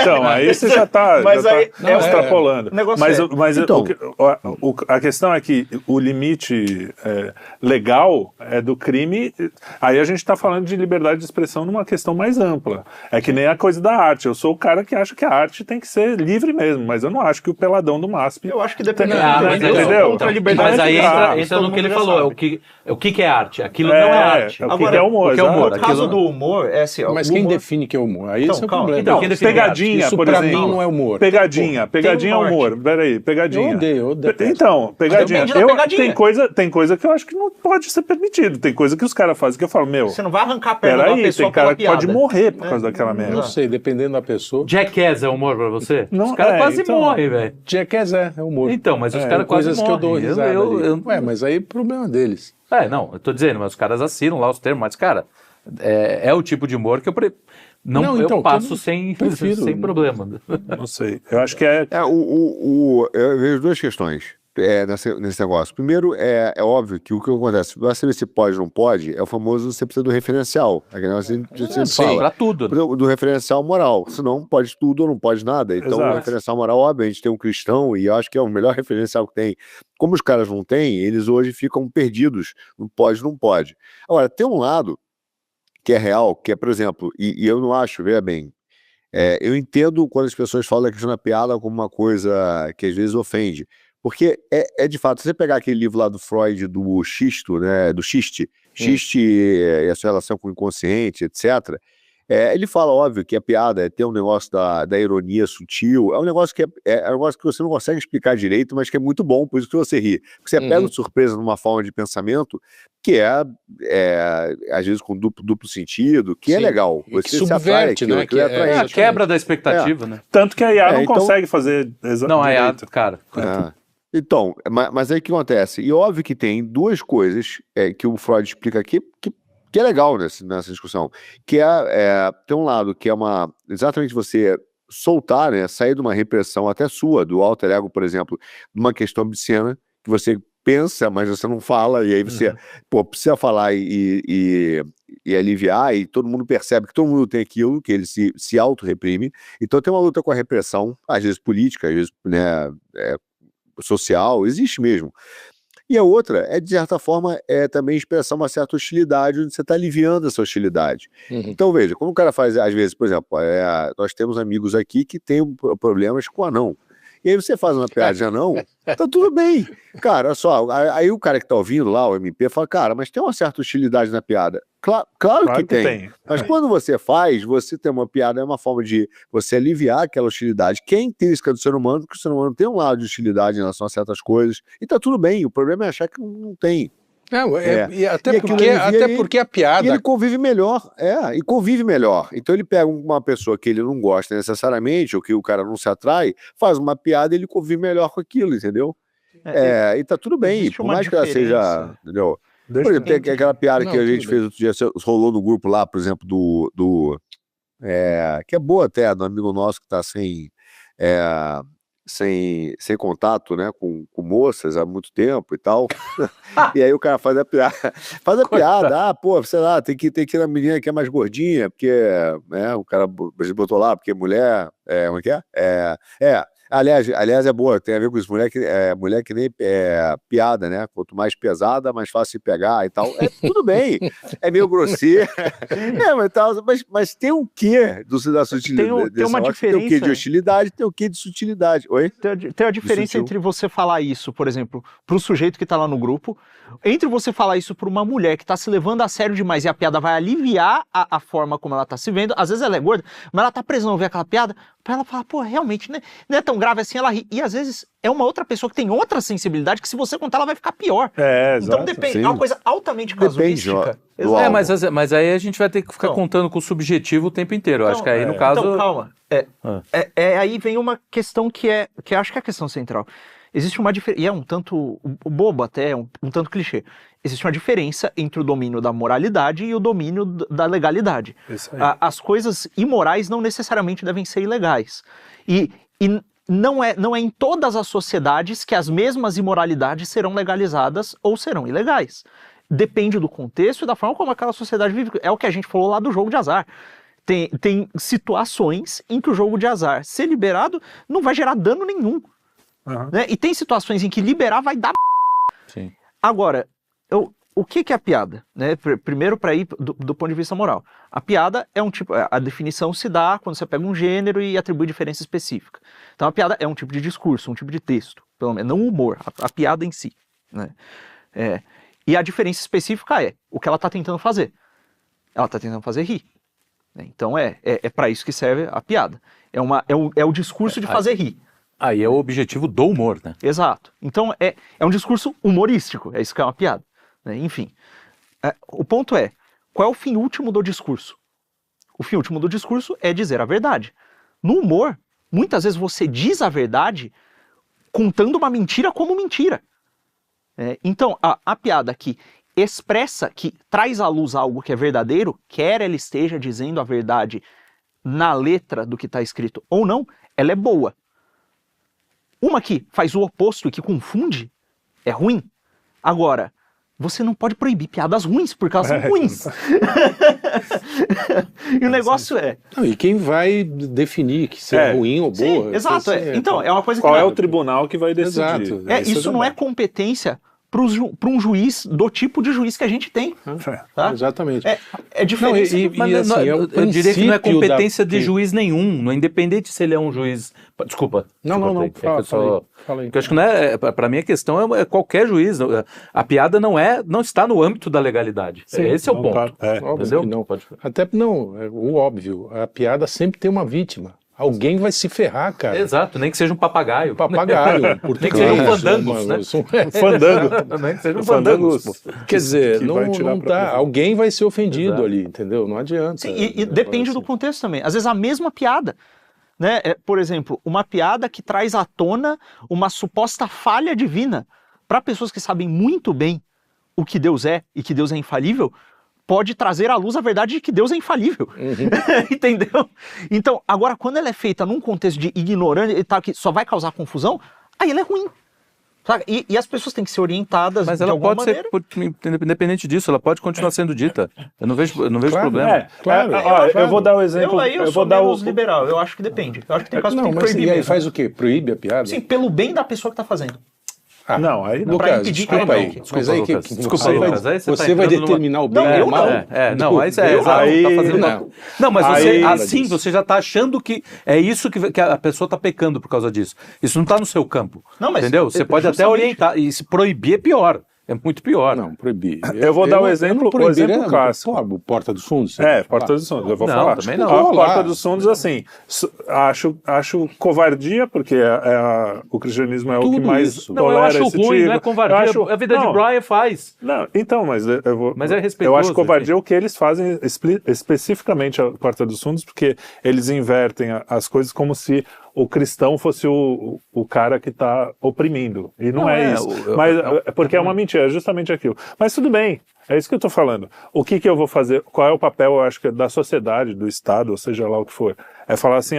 Então, aí você já tá extrapolando. A questão é que o limite legal do crime, aí a gente está falando de liberdade de expressão numa questão mais ampla. É que nem a coisa da arte. Eu sou o cara que acha que a arte tem que ser livre mesmo, mas eu não acho que o peladão do MASP... Eu acho que depende entendeu? Mas aí entra no que ele falou. O que é arte? Aquilo não é arte. O que é humor. No caso do humor, é assim... Mas quem define que é humor? Aí esse é o problema. Então, pegadinha, isso por pra exemplo. mim não é humor. Pegadinha é humor. Peraí, pegadinha. Eu detesto. Então, pegadinha. Tem coisa que eu acho que não pode ser permitido. Tem coisa que os caras fazem que eu falo, você não vai arrancar a perna da pessoa tem cara que pode morrer por causa daquela merda. Não sei, dependendo da pessoa. Jackass é humor pra você? Não, os caras quase morrem, velho. Jackass é humor. Então, mas os caras quase morrem. Coisas que eu dou risada mas aí é problema deles. Não, eu tô dizendo, mas os caras assinam lá os termos, mas, cara, é o tipo de humor que eu eu passo sem problema. Não sei. Eu acho que eu vejo duas questões nesse negócio. Primeiro, é óbvio que o que acontece, você vê se pode ou não pode, é o famoso, você precisa do referencial. Pra tudo. Do referencial moral. Senão pode tudo ou não pode nada. Então, o referencial moral, óbvio, a gente tem um cristão e eu acho que é o melhor referencial que tem. Como os caras não têm, eles hoje ficam perdidos. Não pode. Agora, tem um lado que é real, que é, por exemplo, e eu não acho, veja bem, eu entendo quando as pessoas falam da questão da piada como uma coisa que às vezes ofende. Porque de fato, se você pegar aquele livro lá do Freud, do xisto, né, do xiste e a sua relação com o inconsciente, etc., ele fala, óbvio, que a piada tem um negócio da ironia sutil, é um negócio que é um negócio que você não consegue explicar direito, mas que é muito bom, por isso que você ri. Porque você pega de surpresa numa forma de pensamento que às vezes com duplo sentido, que é legal. Você que subverte, né? É a quebra da expectativa, né? Tanto que a IA não consegue fazer exatamente. Não, a IA, cara... Então, mas aí o que acontece? E óbvio que tem duas coisas que o Freud explica aqui que é legal nessa discussão, que tem um lado que é exatamente você soltar, né, sair de uma repressão até sua, do alter ego, por exemplo, de uma questão obscena, que você pensa, mas você não fala, e aí você precisa falar e aliviar, e todo mundo percebe que todo mundo tem aquilo, que ele se auto-reprime. Então tem uma luta com a repressão, às vezes política, às vezes, né, social, existe mesmo. E a outra de certa forma, também expressar uma certa hostilidade, onde você está aliviando essa hostilidade. Então, veja, como o cara faz, às vezes, por exemplo, nós temos amigos aqui que têm problemas com anão. E aí você faz uma piada de anão, tá tudo bem. Cara, olha só, aí o cara que tá ouvindo lá, o MP, fala, cara, mas tem uma certa hostilidade na piada. Claro que tem. Mas quando você faz, você tem uma piada, é uma forma de você aliviar aquela hostilidade, que é intrínseca do ser humano, porque o ser humano tem um lado de hostilidade em relação a certas coisas, e tá tudo bem, o problema é achar que não tem. Até porque a piada... E ele convive melhor, e convive melhor. Então ele pega uma pessoa que ele não gosta necessariamente, ou que o cara não se atrai, faz uma piada e ele convive melhor com aquilo, entendeu? E tá tudo bem, por mais que ela seja... Entendeu? Por exemplo, tem aquela piada que a gente fez outro dia, rolou no grupo lá, por exemplo, que é boa até, do amigo nosso que tá sem contato, né, com moças há muito tempo e tal. E aí o cara faz a piada, sei lá, tem que ir na menina que é mais gordinha, porque, né, o cara botou lá, porque mulher, como é que é? Aliás, é boa, tem a ver com isso, mulher que nem piada, né? Quanto mais pesada, mais fácil de pegar e tal. Tudo bem, é meio grosseiro. Mas tem um quê da sutilidade? Tem uma diferença. Tem o quê de hostilidade, tem o quê de sutilidade. Oi? Tem a diferença entre você falar isso, por exemplo, pro sujeito que tá lá no grupo, entre você falar isso pra uma mulher que tá se levando a sério demais e a piada vai aliviar a forma como ela tá se vendo. Às vezes ela é gorda, mas ela tá presa não ver aquela piada, pra ela falar, pô, realmente, né, não é tão grave assim, ela ri. E às vezes é uma outra pessoa que tem outra sensibilidade que se você contar ela vai ficar pior. Então depende, é uma coisa altamente casuística. Mas aí a gente vai ter que ficar contando com o subjetivo o tempo inteiro. Acho que aí no caso... Então, calma. Aí vem uma questão que acho que é a questão central. Existe uma diferença, e é um tanto bobo até, um tanto clichê. Existe uma diferença entre o domínio da moralidade e o domínio da legalidade. As coisas imorais não necessariamente devem ser ilegais. E não é em todas as sociedades que as mesmas imoralidades serão legalizadas ou serão ilegais. Depende do contexto e da forma como aquela sociedade vive. É o que a gente falou lá do jogo de azar. Tem situações em que o jogo de azar, ser liberado, não vai gerar dano nenhum. Né? E tem situações em que liberar vai dar... Sim. Agora, o que é a piada? Né? Primeiro, para ir do ponto de vista moral. A piada é um tipo... A definição se dá quando você pega um gênero e atribui diferença específica. Então, a piada é um tipo de discurso, um tipo de texto. Pelo menos, não o humor, a piada em si. Né? E a diferença específica é o que ela está tentando fazer. Ela está tentando fazer rir. Então, é para isso que serve a piada. É o discurso de fazer rir. Aí é o objetivo do humor, né? Exato. Então, é um discurso humorístico. É isso que é uma piada. Né? Enfim. O ponto é, qual é o fim último do discurso? O fim último do discurso é dizer a verdade. No humor, muitas vezes você diz a verdade contando uma mentira como mentira. Então, a piada que expressa, que traz à luz algo que é verdadeiro, quer ela esteja dizendo a verdade na letra do que está escrito ou não, ela é boa. Uma que faz o oposto e que confunde é ruim. Agora, você não pode proibir piadas ruins, porque elas são ruins. E o negócio e quem vai definir que se é ruim ou boa? Sim, exato. Então, é uma coisa Qual é o tribunal que vai decidir? Exato. Isso não é competência para um juiz do tipo de juiz que a gente tem. Tá? Exatamente. É diferente. Eu diria que não é competência de juiz nenhum, não é independente se ele é um juiz... Desculpa. Não. Fala aí. Eu acho que não é, para mim a questão é qualquer juiz. A piada não está no âmbito da legalidade. Sim, esse é o ponto. Entendeu? Não. Até não, é o óbvio. A piada sempre tem uma vítima. Alguém vai se ferrar, cara. Exato, nem que seja um papagaio. Nem que seja um fandangos, né? Fandango. Nem que seja um fandangos. Quer dizer, não dá. Alguém vai ser ofendido ali, entendeu? Não adianta. Sim, e depende do contexto também. Às vezes a mesma piada, né? Por exemplo, uma piada que traz à tona uma suposta falha divina. Para pessoas que sabem muito bem o que Deus é e que Deus é infalível, pode trazer à luz a verdade de que Deus é infalível. Entendeu? Então, agora, quando ela é feita num contexto de ignorância e tal, que só vai causar confusão, aí ela é ruim. Sabe? E as pessoas têm que ser orientadas de alguma maneira. Mas ela pode ser, independente disso, ela pode continuar sendo dita. Eu não vejo problema. Eu vou dar o exemplo. Eu vou dar menos liberal. Eu acho que depende. Eu acho que tem casos que tem que proibir mesmo. E aí faz o quê? Proíbe a piada? Sim, pelo bem da pessoa que está fazendo. Não, aí não. Lucas, desculpa aí. Mas aí você vai determinar o bem ou o mal. Mas você, assim, você já está achando que é isso que a pessoa está pecando por causa disso. Isso não está no seu campo. Entendeu? Você pode até orientar. E se proibir é pior. É muito pior. Não, proibir. Eu vou dar um exemplo clássico. Porta dos Fundos. Porta dos Fundos. Eu vou falar. Também não. A Porta dos Fundos, assim, acho covardia, porque o cristianismo é o que mais tolera esse tipo. Não, eu acho ruim, não é covardia. A vida de Brian faz. Não, então, mas eu vou... Mas é respeitoso. Eu acho covardia o que eles fazem especificamente a Porta dos Fundos, porque eles invertem as coisas como se o cristão fosse o cara que está oprimindo. E não é isso. Porque é uma mentira, é justamente aquilo. Mas tudo bem, é isso que eu estou falando. O que eu vou fazer? Qual é o papel, eu acho, da sociedade, do Estado, ou seja lá o que for? É falar assim,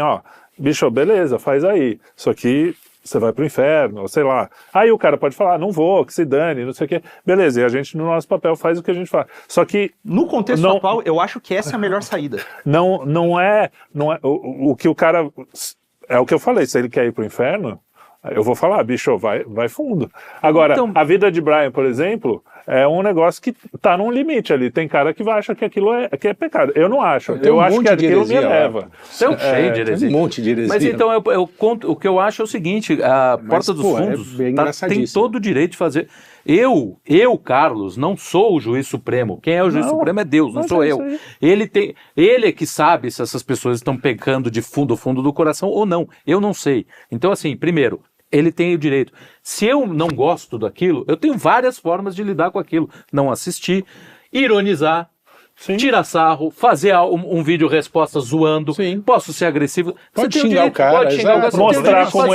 bicho, beleza, faz aí. Só que você vai pro inferno, ou sei lá. Aí o cara pode falar, não vou, que se dane, não sei o quê. Beleza, e a gente, no nosso papel, faz o que a gente faz. Só que... No contexto atual, eu acho que essa é a melhor saída. Não é o que o cara... É o que eu falei, se ele quer ir pro inferno, eu vou falar, bicho, vai fundo. Agora, a vida de Brian, por exemplo, é um negócio que tá num limite ali. Tem cara que vai achar que aquilo é pecado. Eu não acho. Eu acho que aquilo me eleva. Tem cheio de heresia. Um monte de heresia. Mas então, eu conto, o que eu acho é o seguinte, a Porta dos Fundos tem todo o direito de fazer... Eu, Carlos, não sou o juiz supremo. Quem é o juiz supremo é Deus, não sou eu. Ele é que sabe se essas pessoas estão pecando de fundo do coração ou não. Eu não sei. Então, assim, primeiro, ele tem o direito. Se eu não gosto daquilo, eu tenho várias formas de lidar com aquilo. Não assistir, ironizar, tirar sarro, fazer um vídeo resposta zoando, posso ser agressivo. Pode xingar o cara, mostrar como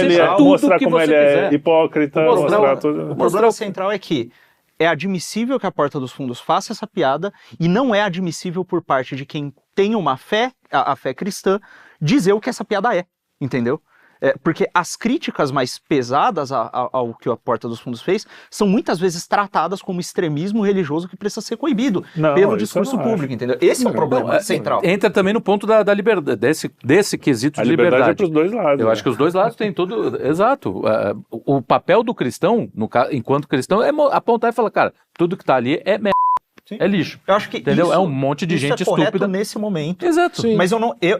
ele é hipócrita. O problema central é que é admissível que a Porta dos Fundos faça essa piada e não é admissível por parte de quem tem uma fé, a fé cristã, dizer o que essa piada é, entendeu? Porque as críticas mais pesadas ao que a Porta dos Fundos fez são muitas vezes tratadas como extremismo religioso que precisa ser coibido pelo discurso público, entendeu? Esse é o problema central. Entra também no ponto da liberdade, desse quesito de liberdade. A liberdade é para os dois lados. Eu acho que os dois lados têm todo... Exato. O papel do cristão, enquanto cristão, é apontar e falar, cara, tudo que está ali é merda. Sim. É lixo. Eu acho que entendeu? É um monte de gente estúpida nesse momento. Exato. Sim. Mas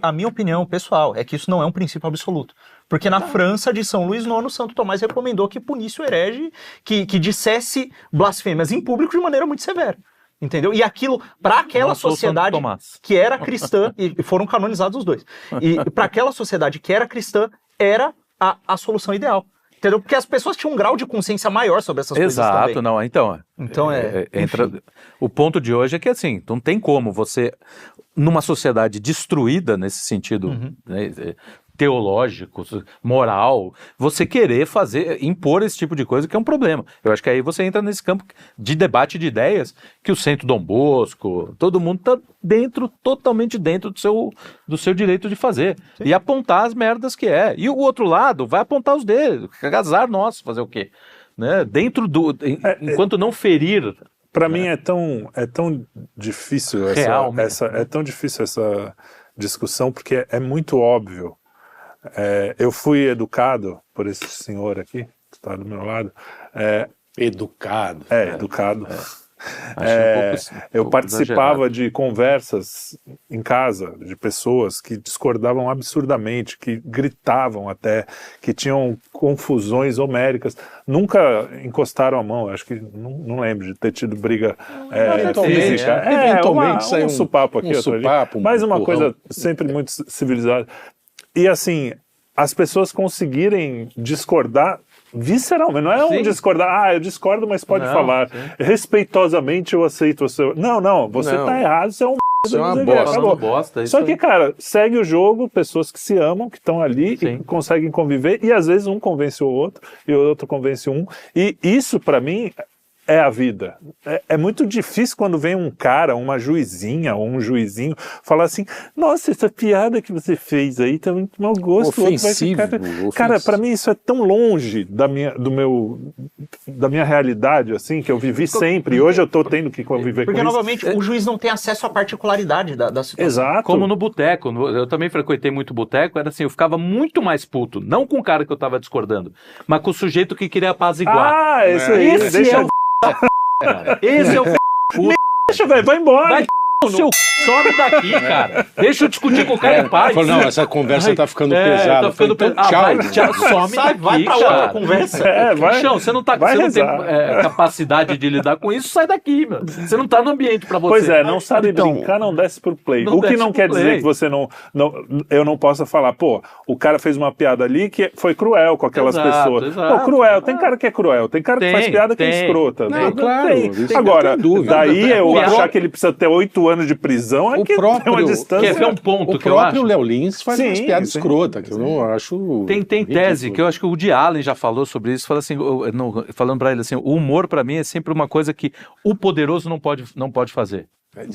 a minha opinião pessoal é que isso não é um princípio absoluto. Porque na França de São Luís IX, Santo Tomás recomendou que punisse o herege que dissesse blasfêmias em público de maneira muito severa. Entendeu? E aquilo, para aquela sociedade que era cristã, e foram canonizados os dois, e para aquela sociedade que era cristã, era a solução ideal. Entendeu? Porque as pessoas tinham um grau de consciência maior sobre essas coisas também. Exato, não, então entra, o ponto de hoje é que assim, não tem como você, numa sociedade destruída nesse sentido, né, teológico, moral, você querer impor esse tipo de coisa que é um problema. Eu acho que aí você entra nesse campo de debate de ideias que o Centro Dom Bosco, todo mundo tá totalmente dentro do seu direito de fazer. Sim. E apontar as merdas que é. E o outro lado vai apontar os dele. Azar nosso, fazer o quê? Né? Enquanto não ferir... Para mim é tão difícil essa discussão, porque é muito óbvio. Eu fui educado por esse senhor aqui, que está do meu lado. Educado. Educado. Eu participava de conversas em casa de pessoas que discordavam absurdamente, que gritavam até, que tinham confusões homéricas. Nunca encostaram a mão, acho que não lembro de ter tido briga física. Eventualmente um supapo aqui, mas uma coisa sempre muito civilizada. E assim, as pessoas conseguirem discordar visceralmente, não é discordar, eu discordo, mas pode falar. Sim. Respeitosamente eu aceito o seu... Não, você tá errado, você é um... Isso é uma bosta. Só que, cara, segue o jogo, pessoas que se amam, que estão ali e conseguem conviver, e às vezes um convence o outro, e o outro convence um, e isso pra mim... é a vida. É muito difícil quando vem um cara, uma juizinha ou um juizinho, falar assim, nossa, essa piada que você fez aí tá muito mau gosto. Ofensivo. Cara, pra mim isso é tão longe da minha realidade, assim, que eu vivi sempre, e hoje eu tô tendo que conviver com isso. Porque, novamente, o juiz não tem acesso à particularidade da situação. Exato. Como no boteco, eu também frequentei muito boteco, era assim, eu ficava muito mais puto, não com o cara que eu tava discordando, mas com o sujeito que queria apaziguar. Esse aí, esse é o deixa, velho, vai embora. Vai o seu some daqui, cara. Deixa eu discutir com o cara em paz. Não, essa conversa tá ficando pesada. Tá ficando tchau. Some daqui, vai pra outra conversa. Chão, você não tem capacidade de lidar com isso, sai daqui, meu. Você não tá no ambiente pra você. Pois não sabe brincar, não desce pro play. O que não quer dizer que você eu não possa falar, pô, o cara fez uma piada ali que foi cruel com aquelas pessoas. Pô, cruel, tem cara que é cruel, tem cara que faz piada que é escrota. Claro. Agora, daí eu achar que ele precisa ter 8 anos de prisão, é que tem uma distância. Quer ver um ponto o próprio Léo Lins faz umas piadas escrotas, que eu não acho... Tem tese, que eu acho que o Woody Allen já falou sobre isso, fala assim, falando pra ele assim, o humor pra mim é sempre uma coisa que o poderoso não pode fazer.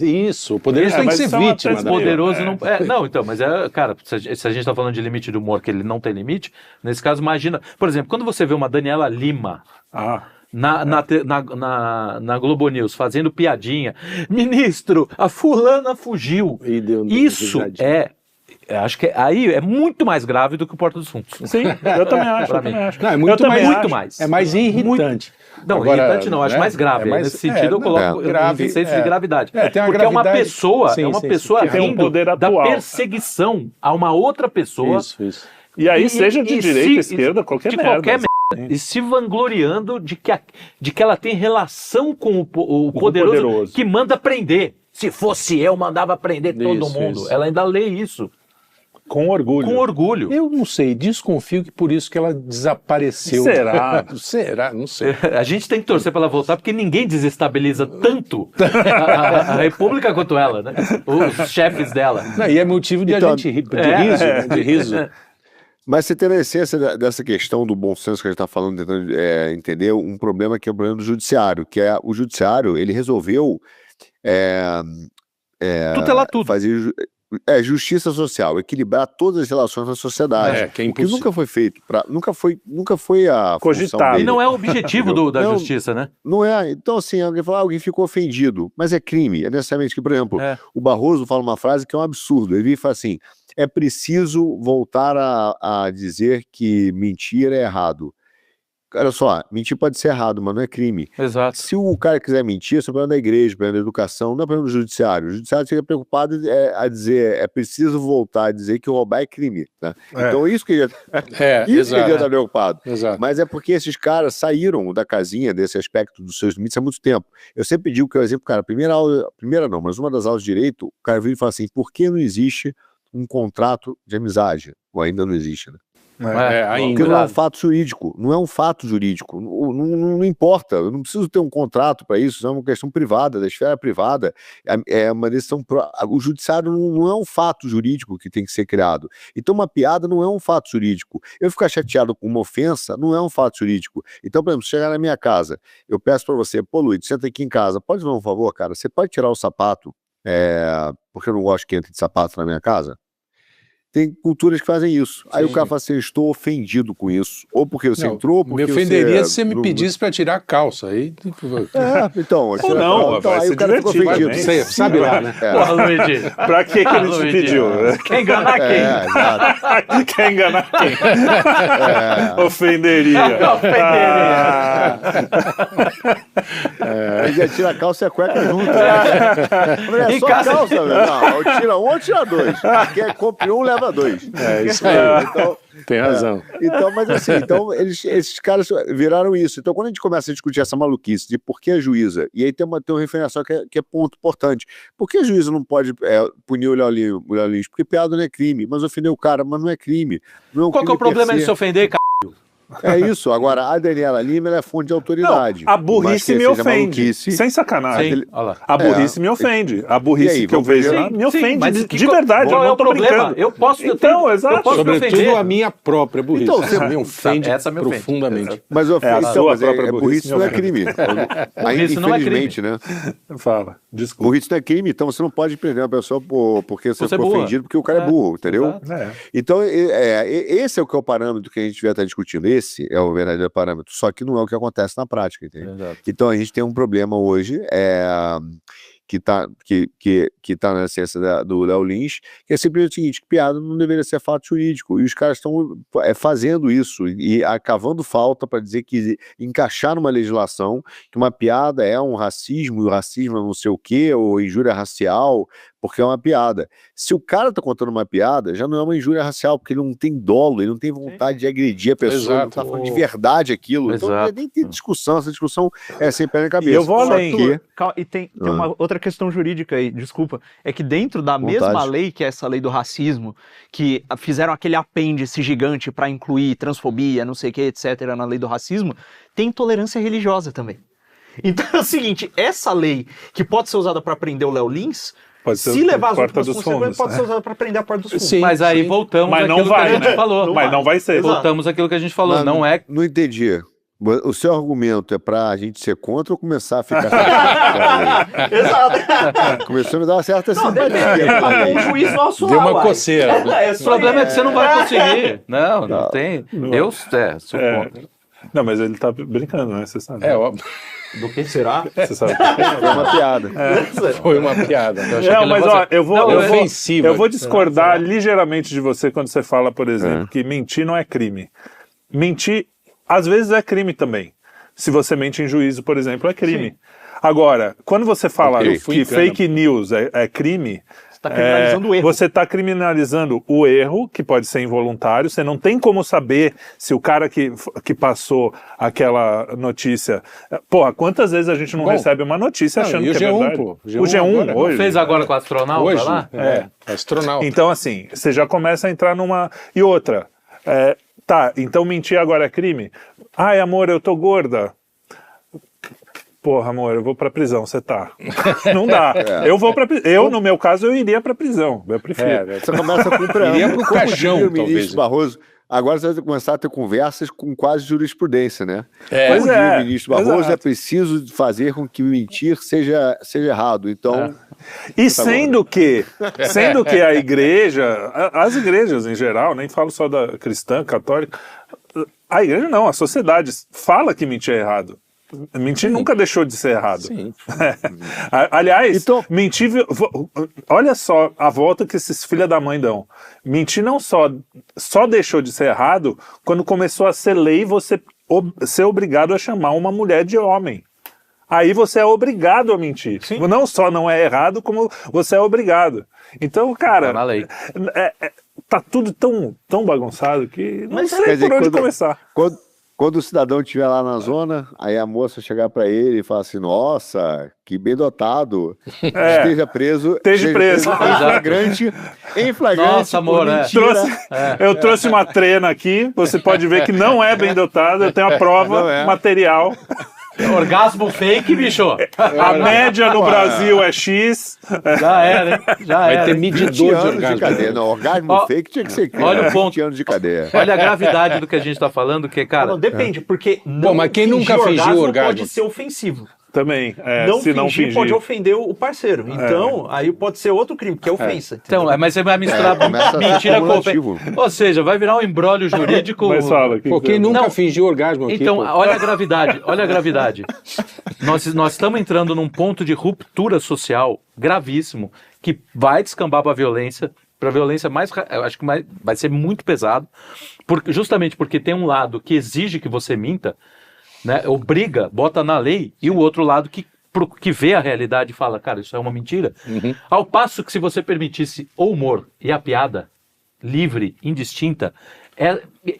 Isso, o poderoso tem que ser vítima. O poderoso não... não, então, mas cara, se a gente tá falando de limite de humor, que ele não tem limite, nesse caso, imagina... Por exemplo, quando você vê uma Daniela Lima... Na Globo News, fazendo piadinha. Ministro, a fulana fugiu. Isso acho que aí é muito mais grave do que o Porta dos Fundos. Sim, eu também acho. Não, é muito mais. É mais irritante. Irritante não, acho mais grave. Nesse sentido eu coloco senso de gravidade. Porque é uma pessoa que tem um poder atual, da perseguição a uma outra pessoa. Isso. E aí, seja de direita, esquerda, qualquer merda. E se vangloriando de que ela tem relação com o poderoso que manda prender. Se fosse eu, mandava prender todo mundo. Ela ainda lê isso. Com orgulho. Com orgulho. Eu não sei, desconfio que por isso que ela desapareceu. Será? Será? Não sei. A gente tem que torcer para ela voltar, porque ninguém desestabiliza tanto a República quanto ela, né? Os chefes dela. Não, e é motivo de Então, a gente de riso. Mas você tem a essência dessa questão do bom senso que a gente está falando, tentando entender um problema que é o problema do judiciário, que é o judiciário, ele resolveu tutelar tudo. fazer justiça social, equilibrar todas as relações na sociedade. Que é o que nunca foi feito, nunca foi a cogitado. E não é o objetivo da justiça, né? Não é. Então, assim, alguém fala, alguém ficou ofendido, mas é crime. É necessariamente que, por exemplo, o Barroso fala uma frase que é um absurdo. Ele fala assim: é preciso voltar a dizer que mentir é errado. Olha só, mentir pode ser errado, mas não é crime. Exato. Se o cara quiser mentir, isso é problema da igreja, problema da educação, não é problema do judiciário. O judiciário fica preocupado a dizer, é preciso voltar a dizer que roubar é crime. Né? Então isso que ele já está preocupado. Exato. Mas é porque esses caras saíram da casinha desse aspecto dos seus limites há muito tempo. Eu sempre digo que, por exemplo, cara, mas uma das aulas de direito, o cara vira e fala assim, por que não existe um contrato de amizade? Ou ainda não existe, né? Ainda. Porque não é um fato jurídico, não é um fato jurídico, não importa, eu não preciso ter um contrato para isso, é uma questão privada, da esfera privada, é uma decisão, o judiciário não é um fato jurídico que tem que ser criado, então uma piada não é um fato jurídico, eu ficar chateado com uma ofensa não é um fato jurídico, então, por exemplo, se chegar na minha casa, eu peço para você, pô Luiz, senta aqui em casa, pode fazer um favor, cara, você pode tirar o sapato, porque eu não gosto que entre de sapato na minha casa? Tem culturas que fazem isso. Aí o cara fala assim, eu estou ofendido com isso. Ou porque você entrou, ou porque me ofenderia se você me pedisse para tirar a calça. Aí... então... Ou não, então, aí o cara ficou ofendido. Você sabe lá, né? Porra, Luigi. Pra que ele te pediu? Quer enganar quem? Exato. Quer enganar quem? Ofenderia. Ele já tira a calça e a cueca junto. Não é só a calça, velho. Não, tira um ou tira dois. Quer compre um, leva dois. Isso aí. Então, tem razão. Então, mas assim, esses caras viraram isso. Então, quando a gente começa a discutir essa maluquice de por que a juíza, e aí tem uma referenciação que é ponto importante. Por que a juíza não pode punir o Léo Lins? Porque piada não é crime, mas ofender o cara, mas não é crime. Não é um Qual que é o problema de se ofender, cara? É isso. Agora, a Daniela Lima, ela é fonte de autoridade. Não, a burrice me ofende. Sem sacanagem. Sim, a burrice me ofende. A burrice que eu vejo me ofende de verdade. Eu não tô brincando. Eu posso... Então, exato. Sobretudo a minha própria burrice. Então, essa me ofende profundamente. Mas a sua própria burrice não é crime. Infelizmente, né? Fala, desculpa. Burrice não é crime, então você não pode prender uma pessoa porque você ficou ofendido, porque o cara é burro, entendeu? Então, esse é o que é o parâmetro que a gente devia estar discutindo. Esse é o verdadeiro parâmetro, só que não é o que acontece na prática, entendeu? Então a gente tem um problema hoje que tá na essência do Léo Lins, que é simplesmente o seguinte, que piada não deveria ser fato jurídico, e os caras estão fazendo isso, e cavando falta para dizer que encaixar numa legislação que uma piada é um racismo, o racismo é não sei o quê, ou injúria racial, porque é uma piada. Se o cara tá contando uma piada, já não é uma injúria racial, porque ele não tem dolo, ele não tem vontade de agredir a pessoa, ele não tá falando de verdade aquilo. Então nem tem discussão, essa discussão é sem pé na cabeça. E eu vou além. E tem uma outra questão jurídica aí, desculpa, é que dentro da mesma lei, que é essa lei do racismo, que fizeram aquele apêndice gigante para incluir transfobia, não sei o que, etc., na lei do racismo, tem intolerância religiosa também. Então é o seguinte, essa lei que pode ser usada para prender o Léo Lins, se levar as últimas consequências, pode ser usado para prender a porta dos fundos. Sim, mas aí voltamos àquilo que a gente falou. Mas não vai ser. Voltamos àquilo que a gente falou. Não é... Não entendi. O seu argumento é pra gente ser contra ou começar a ficar... Exato. Começou a me dar uma certa simpatia. O juiz nosso deu uma coceira. O problema é que você não vai conseguir. Não tem. Eu sou contra. Não, mas ele tá brincando, né? Você sabe. É óbvio. Do que será? Você sabe. Foi uma piada. Foi uma piada. Não, mas ó, eu vou discordar ligeiramente de você quando você fala, por exemplo, que mentir não é crime. Mentir, às vezes, é crime também. Se você mente em juízo, por exemplo, é crime. Sim. Agora, quando você fala que fake news é crime, está criminalizando o erro. Você está criminalizando o erro, que pode ser involuntário. Você não tem como saber se o cara que passou aquela notícia... Porra, quantas vezes a gente não recebe uma notícia achando que é verdade? Pô, o G1 agora, hoje. Fez agora com o astronauta hoje, lá? Astronauta. Então, assim, você já começa a entrar numa... E outra, tá, então mentir agora é crime? Ai, amor, eu tô gorda. Porra, amor, eu vou pra prisão, você tá. Não dá. Eu vou pra prisão. Eu, no meu caso, eu iria pra prisão. Eu prefiro. Você começa com o preâmbulo. Iria pro caixão, o ministro Barroso. Agora você vai começar a ter conversas com quase jurisprudência, né? Pois Como diz o ministro Barroso, exato. é preciso fazer com que mentir seja errado. Então... E sendo que a igreja, as igrejas em geral, nem falo só da cristã, católica, a igreja não, a sociedade fala que mentir é errado. Mentir nunca deixou de ser errado. Sim. Aliás, Então, mentir... Olha só a volta que esses filha da mãe dão. Mentir não só deixou de ser errado quando começou a ser lei você ser obrigado a chamar uma mulher de homem. Aí você é obrigado a mentir. Sim. Não só não é errado, como você é obrigado. Então, cara... Tá na lei. Tá tudo tão bagunçado que não sei quer dizer, por onde começar. Quando o cidadão estiver lá na zona, aí a moça chegar para ele e falar assim, nossa, que bem dotado, esteja preso. Esteja preso. Em flagrante. Nossa, amor, eu trouxe uma trena aqui, você pode ver que não é bem dotado, eu tenho a prova material. Orgasmo fake, bicho. A média no Brasil é X. Já era, hein? Vai ter medidor de orgasmo. De cadeia. Não, orgasmo fake tinha que ser olha o ponto. 20 anos de cadeia. Olha a gravidade do que a gente tá falando, que, cara... Não, depende, porque mas quem nunca fingiu orgasmo pode ser ofensivo. Também, se não fingir pode ofender o parceiro. Então, aí pode ser outro crime, que é ofensa. Então, mas você vai misturar mentira com ofensa. Ou seja, vai virar um embrólio jurídico. Mas fala, quem nunca fingiu orgasmo aqui? Então, olha a gravidade. Nós estamos entrando num ponto de ruptura social gravíssimo que vai descambar para a violência mais, eu acho que vai ser muito pesado, justamente porque tem um lado que exige que você minta, né, obriga, bota na lei, e o outro lado que vê a realidade e fala, cara, isso é uma mentira. Ao passo que se você permitisse o humor e a piada livre, indistinta,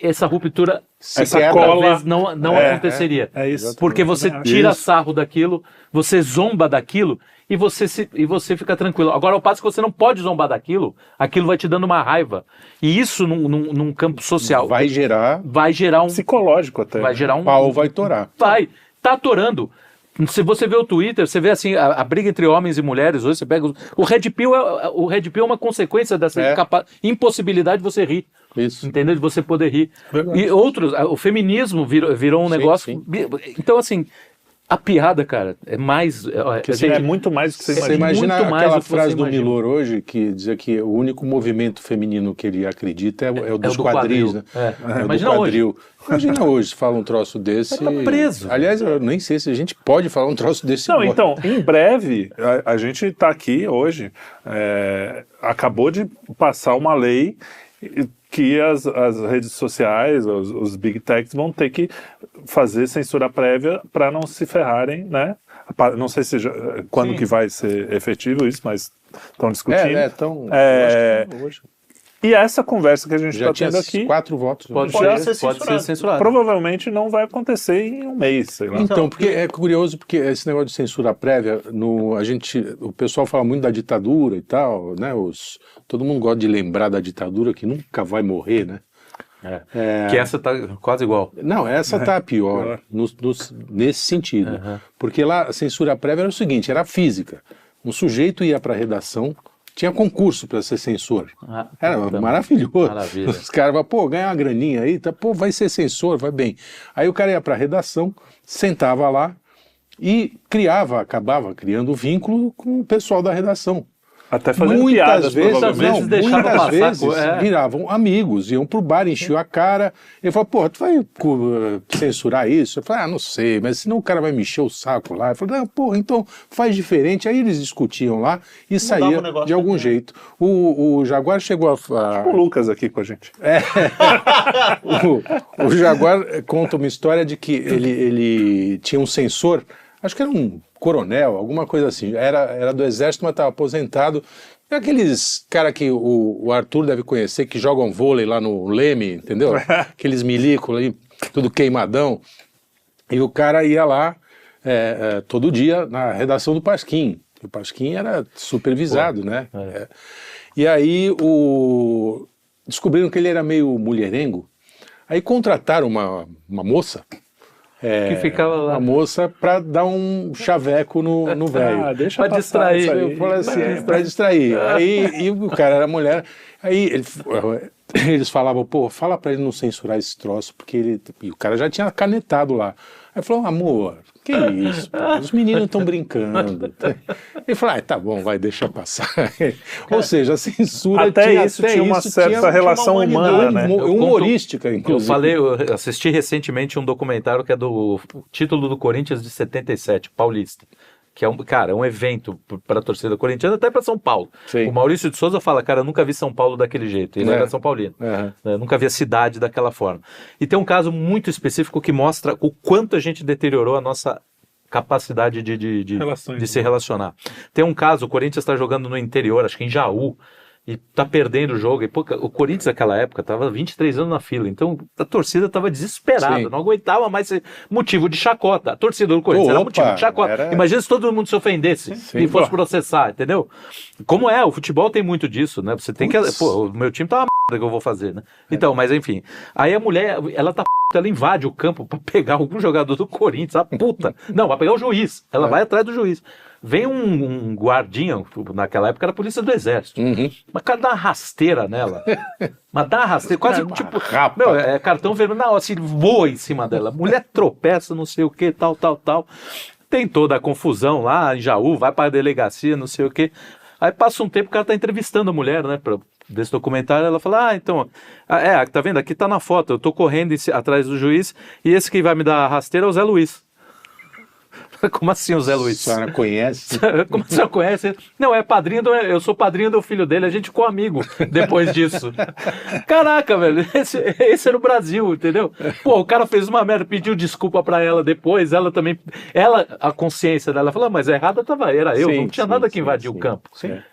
essa ruptura, essa cola não aconteceria. É isso. Porque você tira sarro daquilo, você zomba daquilo, e você fica tranquilo. Agora, ao passo que você não pode zombar daquilo, aquilo vai te dando uma raiva. E isso, num campo social... Vai gerar um... Psicológico até. Vai gerar um... Pau vai torar. Tá atorando. Se você vê o Twitter, você vê assim, a briga entre homens e mulheres, hoje você pega... O Red Pill é uma consequência dessa impossibilidade de você rir. Isso. Entendeu? De você poder rir. Verdade. E o feminismo virou um negócio... Sim. Então, assim... A piada, cara, é mais... é muito mais do que você imagina. Você imagina muito mais aquela do que frase você do imagina. Milor hoje, que dizia que o único movimento feminino que ele acredita é o dos quadris, né? É o Imagina do quadril. Imagina hoje se fala um troço desse... Tá preso. Aliás, eu nem sei se a gente pode falar um troço desse. Não, então, em breve, a gente está aqui hoje, acabou de passar uma lei que as redes sociais, os big techs vão ter que fazer censura prévia para não se ferrarem, né? Não sei quando que vai ser efetivo isso, mas estão discutindo. Hoje. E essa conversa que a gente está tendo aqui... 4 votos. Pode ser censurado. Provavelmente não vai acontecer em um mês, sei lá. Então, porque é curioso, porque esse negócio de censura prévia, o pessoal fala muito da ditadura e tal, né? Todo mundo gosta de lembrar da ditadura, que nunca vai morrer, né? Que essa tá quase igual. Não, essa tá pior, nesse sentido. Porque lá a censura prévia era o seguinte, era física. Um sujeito ia para a redação, tinha concurso para ser censor. Era maravilhoso. Maravilha. Os caras falavam, ganhar uma graninha aí, vai ser censor, vai bem. Aí o cara ia para a redação, sentava lá e acabava criando vínculo com o pessoal da redação. Até fazendo piadas, muitas vezes viravam amigos, iam pro bar, enchiam a cara. Ele falou, tu vai censurar isso? Eu falei, não sei, mas senão o cara vai me encher o saco lá. Eu falei, então faz diferente. Aí eles discutiam lá e saía de algum jeito. O Jaguar chegou a... Tipo o Lucas aqui com a gente. O Jaguar conta uma história de que ele tinha um censor, acho que era um coronel, alguma coisa assim, era do exército, mas estava aposentado, É aqueles cara que o Arthur deve conhecer, que jogam vôlei lá no Leme, entendeu? Aqueles milicos aí, tudo queimadão. E o cara ia lá todo dia na redação do Pasquim. O Pasquim era supervisado, né? E aí descobriram que ele era meio mulherengo. Aí contrataram uma moça, que ficava lá. uma moça para dar um chaveco no velho. Deixa pra distrair. Eu falei assim, para distrair. Aí e o cara era mulher. Aí eles falavam, pô, fala para ele não censurar esse troço, porque e o cara já tinha canetado lá. Aí falou, amor, que isso, pô? Os meninos estão brincando. Ele falou, tá bom, vai, deixa passar. Ou seja, a censura tinha uma certa relação humana, né? Humorística, inclusive. Eu assisti recentemente um documentário que é do título do Corinthians de 77, Paulista. Que é um evento para a torcida corintiana, até para São Paulo. Sim. O Maurício de Souza fala, cara, eu nunca vi São Paulo daquele jeito. Ele era São Paulino. Eu nunca vi a cidade daquela forma. E tem um caso muito específico que mostra o quanto a gente deteriorou a nossa capacidade de se relacionar. Tem um caso, o Corinthians está jogando no interior, acho que em Jaú, e tá perdendo o jogo. E, pô, o Corinthians naquela época tava 23 anos na fila, então a torcida tava desesperada, não aguentava mais ser motivo de chacota. A torcida do Corinthians era motivo de chacota. Imagina se todo mundo se ofendesse e fosse processar, entendeu? Como o futebol tem muito disso, né? Você tem que... Pô, o meu time tá uma merda que eu vou fazer, né? Então, mas enfim. Aí a mulher, ela tá ela invade o campo pra pegar algum jogador do Corinthians, a puta. Não, vai pegar o juiz. Ela vai atrás do juiz. Vem um guardinha, naquela época era a polícia do exército. Mas cara dá uma rasteira nela. Mas dá uma rasteira, quase tipo... cartão vermelho, na hora, assim, voa em cima dela. Mulher tropeça, não sei o que, tal. Tem toda a confusão lá em Jaú, vai pra delegacia, não sei o que. Aí passa um tempo, o cara tá entrevistando a mulher, né, desse documentário, ela fala, tá vendo, aqui tá na foto, eu tô correndo atrás do juiz, e esse que vai me dar a rasteira é o Zé Luiz. Como assim o Zé Luiz? A senhora conhece? Como a senhora conhece? Não, eu sou padrinho do filho dele, a gente ficou amigo depois disso. Caraca, velho, esse era o Brasil, entendeu? Pô, o cara fez uma merda, pediu desculpa pra ela depois, ela também, a consciência dela falou, mas a errada era eu, não tinha nada que invadir o campo.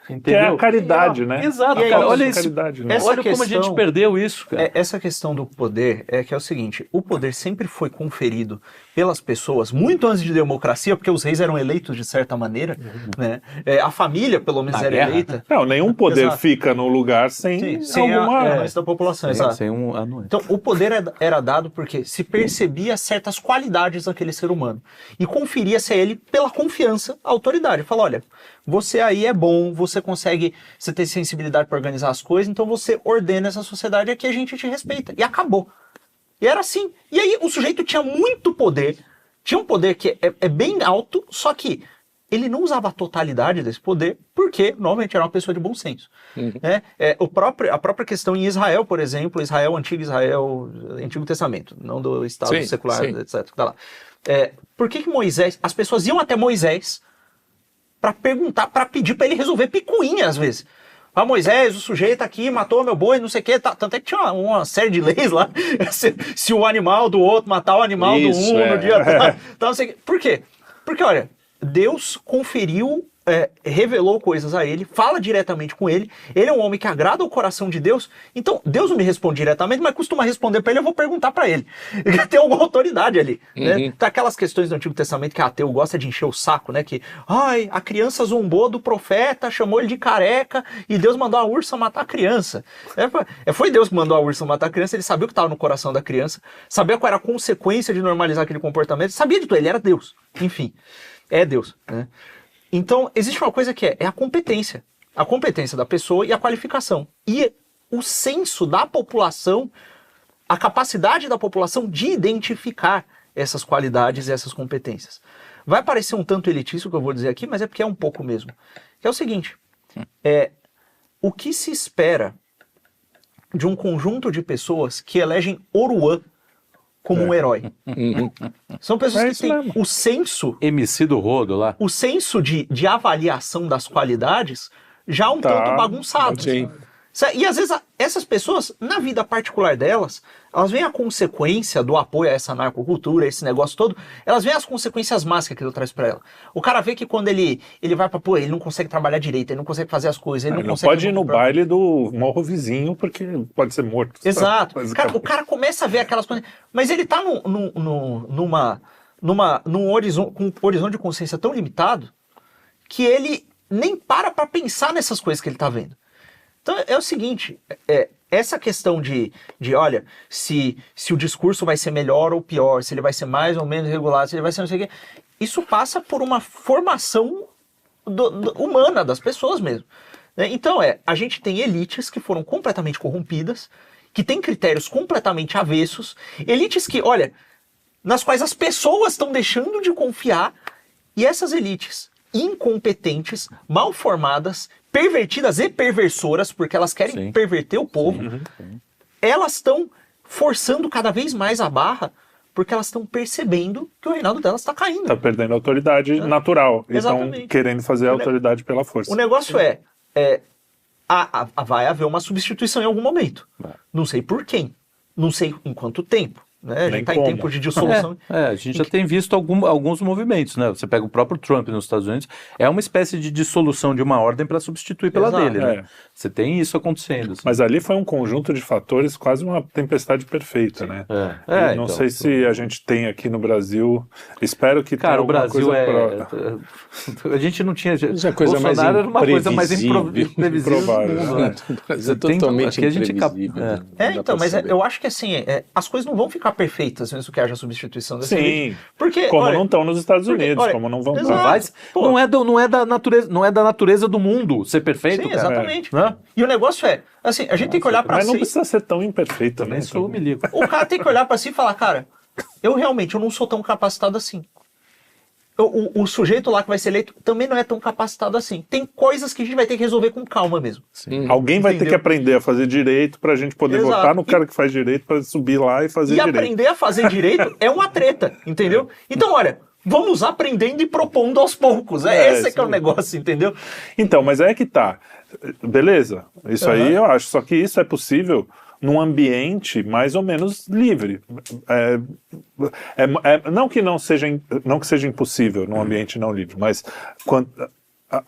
Entendeu? Que é a caridade, né? Exato, cara, olha isso. Caridade, né? Olha como a gente perdeu isso, cara. Essa questão do poder que é o seguinte, o poder sempre foi conferido pelas pessoas, muito antes de democracia, porque os reis eram eleitos de certa maneira, né? A família, pelo menos, era eleita. Não, nenhum poder fica no lugar sem alguma... a anuência da população, exato. Sem um anuência. Então, o poder era dado porque se percebia certas qualidades daquele ser humano e conferia-se a ele pela confiança à autoridade. Fala, olha, você aí é bom, você tem sensibilidade para organizar as coisas, então você ordena essa sociedade aqui, a gente te respeita. E acabou. E era assim. E aí o sujeito tinha muito poder, tinha um poder que é bem alto, só que ele não usava a totalidade desse poder, porque normalmente era uma pessoa de bom senso. A própria questão em Israel, por exemplo, Antigo Testamento, não do Estado secular, etc. Tá lá. Por que Moisés, as pessoas iam até Moisés para perguntar, para pedir para ele resolver picuinha às vezes. Moisés, o sujeito aqui matou meu boi, não sei o que, tanto é que tinha uma série de leis lá, se o animal do outro matar o animal do um no dia tal, não sei o que. Por quê? Porque, olha, Deus conferiu, revelou coisas a ele, fala diretamente com ele, ele é um homem que agrada o coração de Deus, então Deus não me responde diretamente, mas costuma responder para ele, eu vou perguntar para ele. Tem alguma autoridade ali. Né? Tá aquelas questões do Antigo Testamento que ateu gosta de encher o saco, né? Que, a criança zombou do profeta, chamou ele de careca, e Deus mandou a ursa matar a criança. Foi Deus que mandou a ursa matar a criança, ele sabia o que estava no coração da criança, sabia qual era a consequência de normalizar aquele comportamento, sabia de tudo, ele era Deus. Enfim, é Deus, né? Então, existe uma coisa que é a competência. A competência da pessoa e a qualificação. E o senso da população, a capacidade da população de identificar essas qualidades e essas competências. Vai parecer um tanto elitista o que eu vou dizer aqui, mas é porque é um pouco mesmo. Que é o seguinte, o que se espera de um conjunto de pessoas que elegem Oruan como um herói. São pessoas que têm o senso... MC do Rodo lá. O senso de avaliação das qualidades já um tanto bagunçado. E às vezes essas pessoas, na vida particular delas, elas veem a consequência do apoio a essa narcocultura, esse negócio todo, elas veem as consequências más que aquilo traz pra ela. O cara vê que quando ele vai pra, ele não consegue trabalhar direito, ele não consegue fazer as coisas, ele não consegue... pode ir no baile do morro vizinho, porque pode ser morto. Exato. Cara, o cara começa a ver aquelas coisas, mas ele tá num horizonte, com um horizonte de consciência tão limitado, que ele nem para pensar nessas coisas que ele tá vendo. Então é o seguinte, essa questão de olha, se o discurso vai ser melhor ou pior, se ele vai ser mais ou menos regulado, se ele vai ser não sei o quê, isso passa por uma formação humana das pessoas mesmo. Então a gente tem elites que foram completamente corrompidas, que têm critérios completamente avessos, elites que, olha, nas quais as pessoas estão deixando de confiar, e essas elites incompetentes, mal formadas, pervertidas e perversoras, porque elas querem perverter o povo, elas estão forçando cada vez mais a barra, porque elas estão percebendo que o reinado delas está caindo. Está perdendo a autoridade natural. Exatamente. Estão querendo fazer a autoridade pela força. O negócio vai haver uma substituição em algum momento. Não sei por quem, não sei em quanto tempo. Né? A gente está em tempo de dissolução. A gente já tem visto alguns movimentos, né? Você pega o próprio Trump nos Estados Unidos, é uma espécie de dissolução de uma ordem para substituir pela dele, né? Você tem isso acontecendo. Assim. Mas ali foi um conjunto de fatores, quase uma tempestade perfeita, né? Não então, sei se a gente tem aqui no Brasil, espero que tenha alguma Brasil coisa a gente não tinha... A coisa mais era uma coisa mais imprevisível improvável, do mundo, né? É totalmente imprevisível. Então, mas eu acho que assim, as coisas não vão ficar perfeitas, mesmo que haja a substituição desse Sim, porque, como não estão nos Estados Unidos, como não vão estar. Não é da natureza do mundo ser perfeito. Sim, exatamente. E o negócio assim, a gente tem que olhar pra si... Mas não precisa ser tão imperfeito também. O cara tem que olhar pra si e falar, cara, eu não sou tão capacitado assim. O sujeito lá que vai ser eleito também não é tão capacitado assim. Tem coisas que a gente vai ter que resolver com calma mesmo. Alguém vai ter que aprender a fazer direito pra gente poder votar no cara que faz direito pra subir lá e fazer direito. E aprender a fazer direito é uma treta, entendeu? Então, olha, vamos aprendendo e propondo aos poucos. Esse que é o negócio, entendeu? Então, mas é que tá. Beleza, isso aí eu acho. Só que isso é possível num ambiente mais ou menos livre. Não que seja impossível num ambiente não livre, mas quando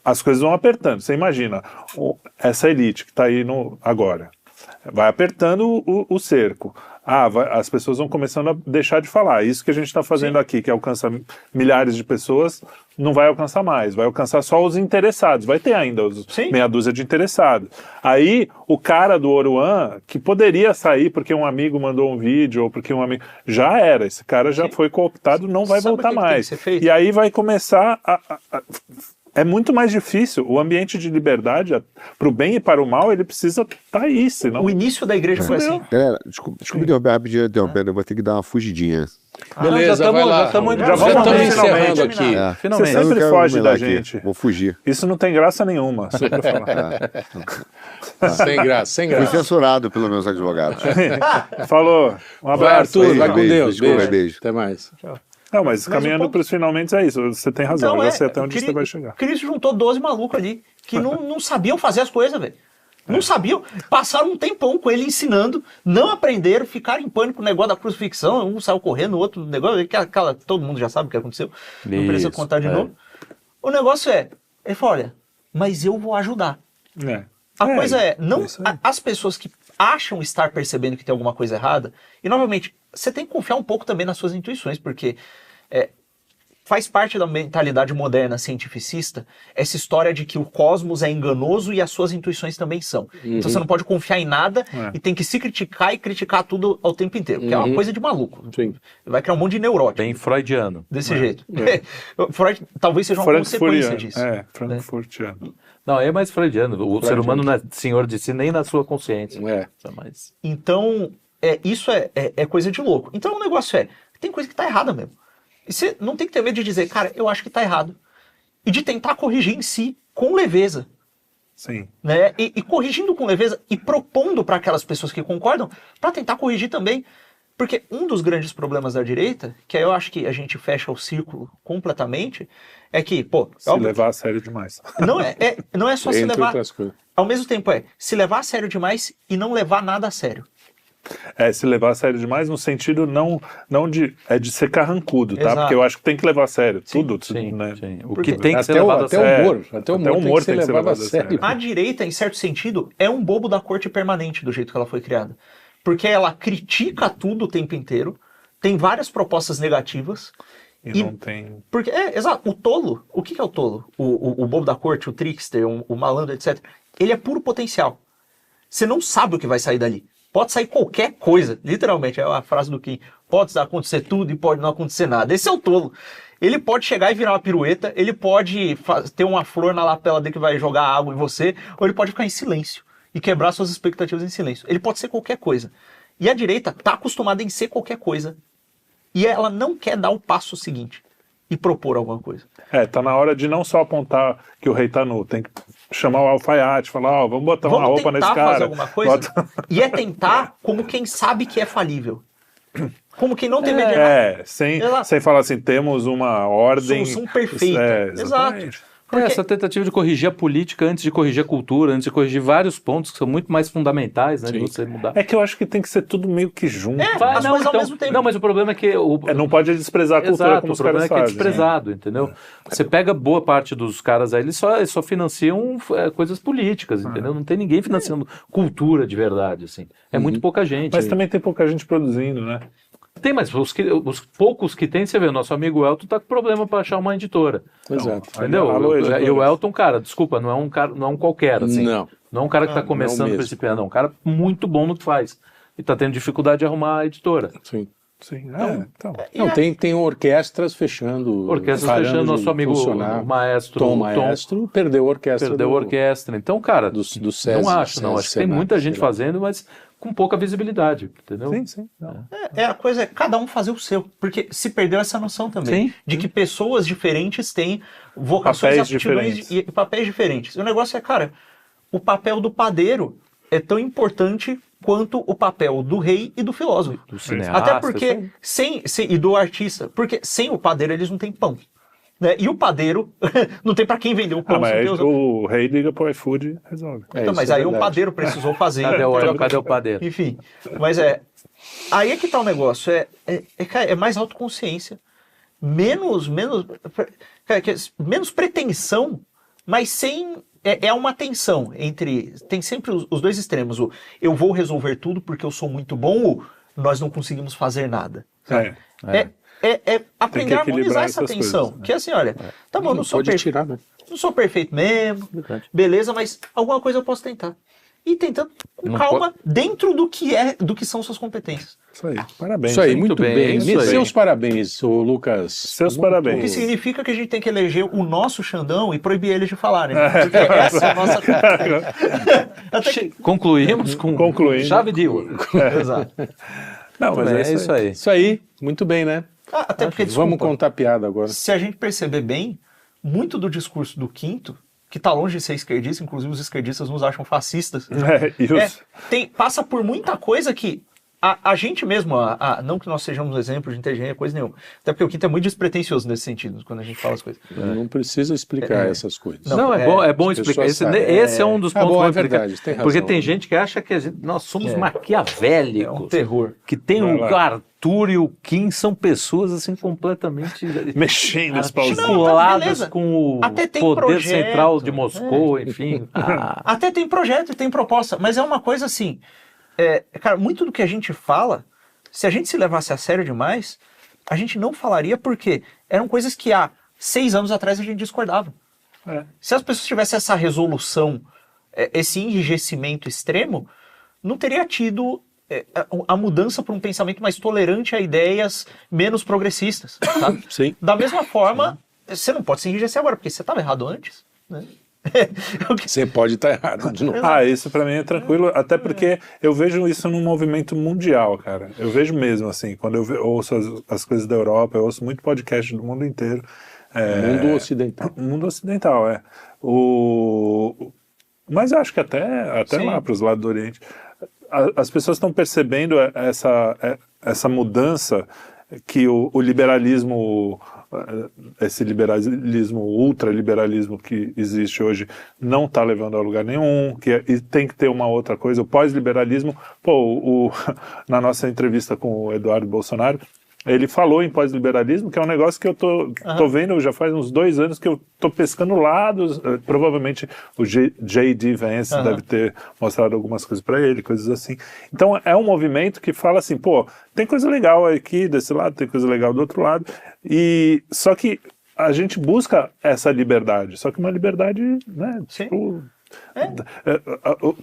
as coisas vão apertando. Você imagina, essa elite que está aí agora, vai apertando o cerco. As pessoas vão começando a deixar de falar. Isso que a gente está fazendo aqui, que alcança milhares de pessoas, não vai alcançar mais. Vai alcançar só os interessados. Vai ter ainda meia dúzia de interessados. Aí, o cara do Oruan, que poderia sair porque um amigo mandou um vídeo, ou porque um amigo... Já era. Esse cara já foi cooptado, não vai voltar mais. E aí vai começar é muito mais difícil. O ambiente de liberdade, para o bem e para o mal, ele precisa estar aí, senão... O início da igreja foi assim. Galera, desculpa interromper rapidinho, eu vou ter que dar uma fugidinha. Beleza, vai lá. Já estamos encerrando aqui. Finalmente. Você sempre foge da gente. Vou fugir. Isso não tem graça nenhuma, só pra falar. Sem graça. Fui censurado pelos meus advogados. Falou. Um abraço. Arthur, vai com Deus. Beijo. Até mais. Tchau. Não, mas caminhando para os finalmente é isso. Você tem razão, eu já sei até onde você vai chegar. Cristo juntou 12 malucos ali, que não sabiam fazer as coisas, velho. Não sabiam. Passaram um tempão com ele ensinando, não aprenderam, ficaram em pânico com o negócio da crucifixão, um saiu correndo, o outro negócio, todo mundo já sabe o que aconteceu, não precisa contar de novo. O negócio ele falou, olha, mas eu vou ajudar. A coisa as pessoas que acham estar percebendo que tem alguma coisa errada, e novamente, você tem que confiar um pouco também nas suas intuições, porque faz parte da mentalidade moderna cientificista essa história de que o cosmos é enganoso e as suas intuições também são. Então você não pode confiar em nada e tem que se criticar e criticar tudo ao tempo inteiro, porque é uma coisa de maluco. Vai criar um monte de neurótico. Bem freudiano. Desse jeito. Freud talvez seja uma consequência disso. Frankfurtiano. Não, é mais freudiano. O ser humano não é senhor de si nem na sua consciência. Então, isso é coisa de louco. Então o negócio tem coisa que tá errada mesmo. E você não tem que ter medo de dizer, cara, eu acho que tá errado. E de tentar corrigir em si com leveza. Sim. Né? E corrigindo com leveza e propondo para aquelas pessoas que concordam, para tentar corrigir também. Porque um dos grandes problemas da direita, que aí eu acho que a gente fecha o círculo completamente, é que, pô... Se levar a sério demais. Não é só se levar... outras coisas. Ao mesmo tempo se levar a sério demais e não levar nada a sério. Se levar a sério demais no sentido não de ser carrancudo, tá? Exato. Porque eu acho que tem que levar a sério tudo, Sim, né? sim. O que tem que ser Até levado a sério. Até o humor tem que ser levado a sério. A direita, em certo sentido, é um bobo da corte permanente do jeito que ela foi criada. Porque ela critica tudo o tempo inteiro, tem várias propostas negativas. E não tem... Porque, exato, o tolo, o que é o tolo? O bobo da corte, o trickster, o malandro, etc. Ele é puro potencial. Você não sabe o que vai sair dali. Pode sair qualquer coisa, literalmente, é a frase do Kim. Pode acontecer tudo e pode não acontecer nada. Esse é o tolo. Ele pode chegar e virar uma pirueta, ele pode ter uma flor na lapela dele que vai jogar água em você, ou ele pode ficar em silêncio e quebrar suas expectativas em silêncio. Ele pode ser qualquer coisa. E a direita está acostumada em ser qualquer coisa. E ela não quer dar o passo seguinte e propor alguma coisa. Tá na hora de não só apontar que o rei tá nu, tem que chamar o alfaiate, falar, vamos botar uma roupa nesse cara. Vamos tentar fazer alguma coisa. E tentar como quem sabe que é falível. Como quem não tem medo de errar. Sem falar assim, temos uma ordem... Solução perfeita. Exato. Porque... Essa tentativa de corrigir a política antes de corrigir a cultura, antes de corrigir vários pontos que são muito mais fundamentais, né, de você mudar. É que eu acho que tem que ser tudo meio que junto. Mas ao mesmo tempo. Não, mas o problema é que... não pode desprezar a cultura como os caras fazem. O problema é que é desprezado, entendeu? Você pega boa parte dos caras aí, eles só financiam coisas políticas, entendeu? Não tem ninguém financiando cultura de verdade, assim. É muito pouca gente. Mas também tem pouca gente produzindo, né? Tem, mas os poucos que tem, você vê, o nosso amigo Elton tá com problema para achar uma editora. Exato. Entendeu? E o Elton, cara, desculpa, não é um qualquer, assim. Não é um cara que tá começando, principiando, não. É um cara muito bom no que faz. E tá tendo dificuldade de arrumar a editora. Sim. Tem orquestras fechando. Nosso amigo o maestro Tom Maestro perdeu a orquestra. Perdeu a orquestra. Então, cara, do SESI, não acho que tem muita gente fazendo, mas com pouca visibilidade, entendeu? Sim. A coisa é cada um fazer o seu, porque se perdeu essa noção também, de que pessoas diferentes têm vocações, aptidões e papéis diferentes. O negócio é, cara, o papel do padeiro é tão importante quanto o papel do rei e do filósofo. Do cineasta. Até porque, e do artista, porque sem o padeiro eles não têm pão. Né? E o padeiro não tem para quem vender o pão. Mas o rei liga pro iFood e resolve. Então, mas aí o padeiro precisou fazer. Cadê o padeiro? Enfim, mas aí é que tá o negócio. É mais autoconsciência. Menos pretensão, mas sem... É uma tensão entre... Tem sempre os dois extremos. O eu vou resolver tudo porque eu sou muito bom, ou nós não conseguimos fazer nada. Aprender a harmonizar essa tensão. Coisas, né? Que é assim, olha, tá bom, não sou perfeito mesmo, beleza, mas alguma coisa eu posso tentar. E tentando com calma dentro do que são suas competências. Isso aí, parabéns. Isso aí, muito bem. Seus parabéns, ô Lucas. Seus parabéns. O que significa que a gente tem que eleger o nosso Xandão e proibir eles de falarem. Porque essa é a nossa... Concluímos com chave de ouro. Exato. Não, mas é isso aí. Isso aí, muito bem, né? Até porque, desculpa, vamos contar piada agora. Se a gente perceber bem, muito do discurso do Quinto, que está longe de ser esquerdista, inclusive os esquerdistas nos acham fascistas, passa por muita coisa que a gente mesmo, não que nós sejamos exemplo de inteligência, coisa nenhuma, até porque o Quinto é muito despretensioso nesse sentido, quando a gente fala as coisas. Não precisa explicar essas coisas. Não, é bom explicar. Esse é um dos pontos. É verdade, tem razão. Porque tem gente que acha que nós somos maquiavélicos. É um terror. Que tem o Arthur e o Kim são pessoas assim completamente mexendo as articuladas com o poder central de Moscou, enfim. Até tem projeto e tem proposta, mas é uma coisa assim... cara, muito do que a gente fala, se a gente se levasse a sério demais, a gente não falaria porque eram coisas que há 6 anos atrás a gente discordava. Se as pessoas tivessem essa resolução, esse enrijecimento extremo, não teria tido a mudança para um pensamento mais tolerante a ideias menos progressistas. Tá? Sim. Da mesma forma, você não pode se enrijecer agora, porque você estava errado antes, né? Você pode estar errado de novo. Isso pra mim é tranquilo, até porque eu vejo isso num movimento mundial, cara. Eu vejo mesmo, assim, quando eu ouço as coisas da Europa, eu ouço muito podcast do mundo inteiro. Mundo ocidental. Mundo ocidental, Mas eu acho que até lá pros lados do Oriente. as pessoas estão percebendo essa mudança que o liberalismo, esse liberalismo, ultraliberalismo que existe hoje não está levando a lugar nenhum, e tem que ter uma outra coisa, o pós-liberalismo, na nossa entrevista com o Eduardo Bolsonaro, ele falou em pós-liberalismo, que é um negócio que eu tô vendo já faz uns 2 anos que eu tô pescando lados, provavelmente o J.D. Vance deve ter mostrado algumas coisas para ele, coisas assim. Então é um movimento que fala assim, tem coisa legal aqui desse lado, tem coisa legal do outro lado, e só que a gente busca essa liberdade, só que uma liberdade, né, tipo...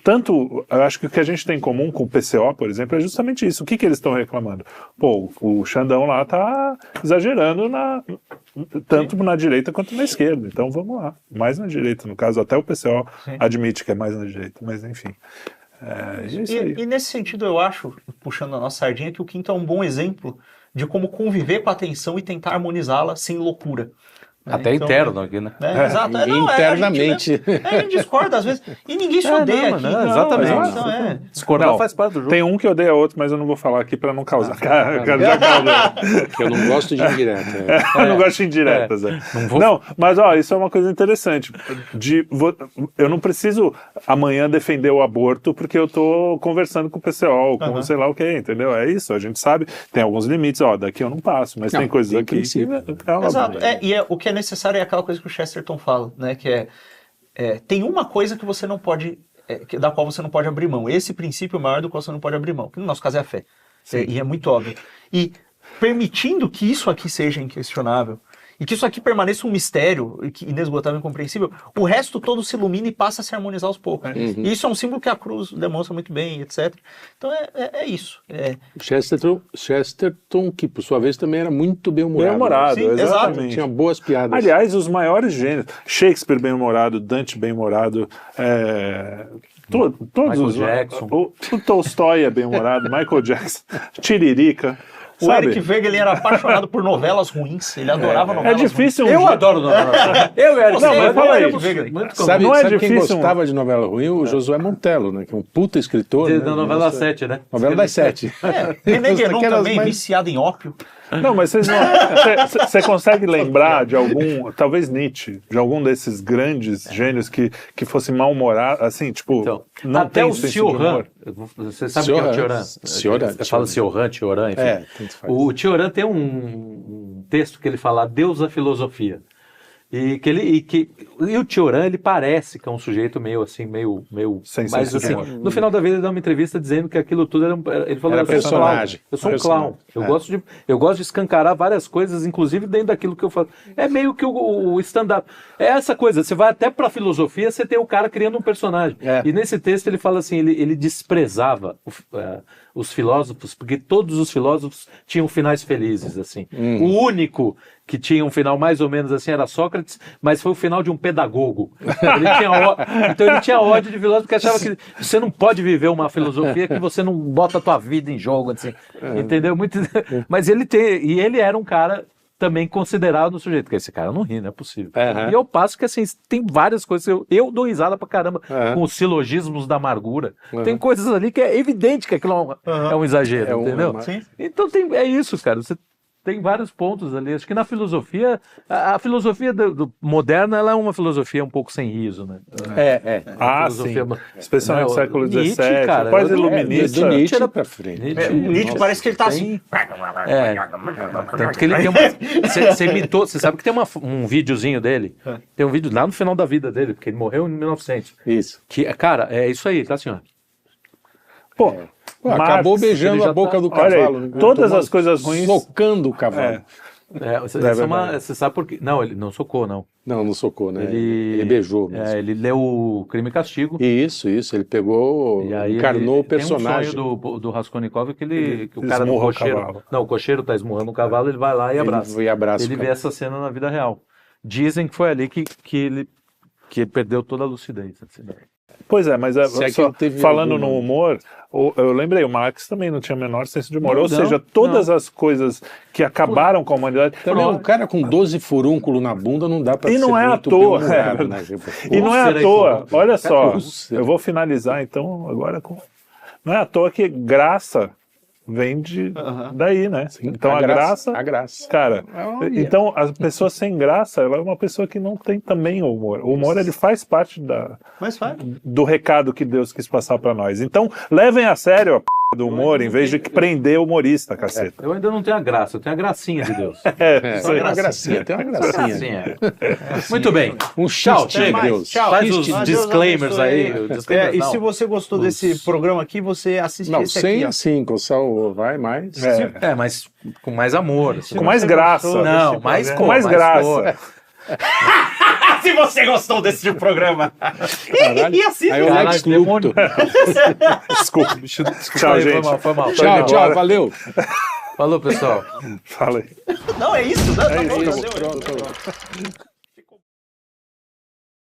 Tanto, eu acho que o que a gente tem em comum com o PCO, por exemplo, é justamente isso. O que eles estão reclamando? O Xandão lá tá exagerando tanto na direita quanto na esquerda. Então vamos lá, mais na direita, no caso, até o PCO admite que é mais na direita, mas enfim. E nesse sentido, eu acho, puxando a nossa sardinha, que o Quinto é um bom exemplo de como conviver com a tensão e tentar harmonizá-la sem loucura. Até então, interno aqui, né? Exato. Internamente. A gente discorda às vezes. E ninguém se odeia aqui. Exatamente. Então, discordar faz parte do jogo. Tem um que odeia outro, mas eu não vou falar aqui pra não causar. Eu não gosto de indireta. Eu não gosto de indiretas. Não, mas isso é uma coisa interessante. Eu não preciso amanhã defender o aborto porque eu tô conversando com o PCO, com sei lá o que, entendeu? É isso, a gente sabe. Tem alguns limites, daqui eu não passo, mas tem coisas aqui. Exato. O que é necessário é aquela coisa que o Chesterton fala, né? Que tem uma coisa que você não pode, da qual você não pode abrir mão. Esse princípio maior do qual você não pode abrir mão, que no nosso caso é a fé. E é muito óbvio. E permitindo que isso aqui seja inquestionável, e que isso aqui permaneça um mistério inesgotável e incompreensível, o resto todo se ilumina e passa a se harmonizar aos poucos. E isso é um símbolo que a cruz demonstra muito bem, etc. Então é isso. Chesterton, que por sua vez também era muito bem-humorado. Bem-humorado, exatamente. Exato. Tinha boas piadas. Aliás, os maiores gênios, Shakespeare bem-humorado, Dante bem-humorado, todos Michael Jackson. O Tolstói é bem-humorado, Michael Jackson, Tiririca. O Eric Veiga, ele era apaixonado por novelas ruins. Ele adorava novelas ruins. É difícil Eu adoro novelas. Eu, Eric Não, mas fala aí. Sabe difícil quem gostava de novela ruim? O Josué Montello, né? Que é um puta escritor. Da novela 7, né? Novela das 7. René Guénon também, viciado em ópio. Não, mas você consegue lembrar de algum, talvez Nietzsche, de algum desses grandes gênios que fosse mal-humorado, assim, tipo, então, não até tem o Cioran, você sabe o que é o Cioran? Você fala Cioran, enfim. O Cioran tem um texto que ele fala Deus da filosofia. E o Cioran, ele parece que é um sujeito meio assim, meio mas assim, no final da vida ele dá uma entrevista dizendo que aquilo tudo ele falou, era personagem. Eu sou um clown. Eu gosto de escancarar várias coisas, inclusive dentro daquilo que eu faço. É meio que o stand-up. É essa coisa, você vai até pra filosofia, você tem o cara criando um personagem. E nesse texto ele fala assim, ele desprezava os filósofos, porque todos os filósofos tinham finais felizes, assim. O único que tinha um final mais ou menos assim era Sócrates, mas foi o final de um pedagogo. Então ele tinha ódio de filósofo, porque achava que você não pode viver uma filosofia que você não bota a tua vida em jogo, assim. Entendeu? Mas ele era um cara também considerado no sujeito, porque esse cara não ri, não é possível. E eu passo que assim, tem várias coisas, eu dou risada pra caramba com os silogismos da amargura. Tem coisas ali que é evidente que aquilo é um exagero, entendeu? Então é isso, cara, você tem vários pontos ali. Acho que na filosofia, a filosofia moderna, ela é uma filosofia um pouco sem riso, né? Sim. Especialmente no século XVII, cara, quase iluminista. Do Nietzsche era pra frente. Nietzsche parece que ele tá assim. Tanto que ele tem você sabe que tem um videozinho dele? Tem um vídeo lá no final da vida dele, porque ele morreu em 1900. Isso. Que, cara, é isso aí, tá assim, ó. Acabou beijando a boca do cavalo. Aí, todas as coisas ruins. Socando o cavalo. Você sabe por quê? Não, ele não socou, não. Não socou, né? Ele beijou mesmo. Ele leu Crime e Castigo. Isso. Ele pegou, encarnou o personagem. Tem um sonho do Raskolnikov que o cara do cocheiro... Não, o cocheiro tá esmurrando o cavalo, ele vai lá e abraça. Ele vê essa cena na vida real. Dizem que foi ali que ele perdeu toda a lucidez. Assim. Pois é, mas falando no humor, eu lembrei, o Marx também não tinha o menor senso de humor. Ou seja, todas as coisas que acabaram com a humanidade... Também um cara com 12 furúnculos na bunda não dá pra ser muito bem-humorado, né? E não é à toa. Olha só, eu vou finalizar então agora com... Não é à toa que graça vem daí, né? Então a graça. Cara, então a pessoa sem graça, ela é uma pessoa que não tem também humor. O humor, ele faz parte do recado que Deus quis passar pra nós. Então, levem a sério a do humor, em vez de prender o humorista, caceta. Eu ainda não tenho a graça, eu tenho a gracinha de Deus. Tem uma gracinha. Muito bem. Tchau, Deus. Faz os disclaimers aí. E se você gostou desse programa aqui, você assiste esse aqui. Sem assim, com só vai mais. Mas com mais amor. Com mais graça. Não, com mais graça. Se você gostou desse programa. E assim, aí o Lex Luthor. Desculpa, tchau, gente. Foi mal. Tchau, valeu. Falou, pessoal. Fala aí. Não, é isso, né? Pronto.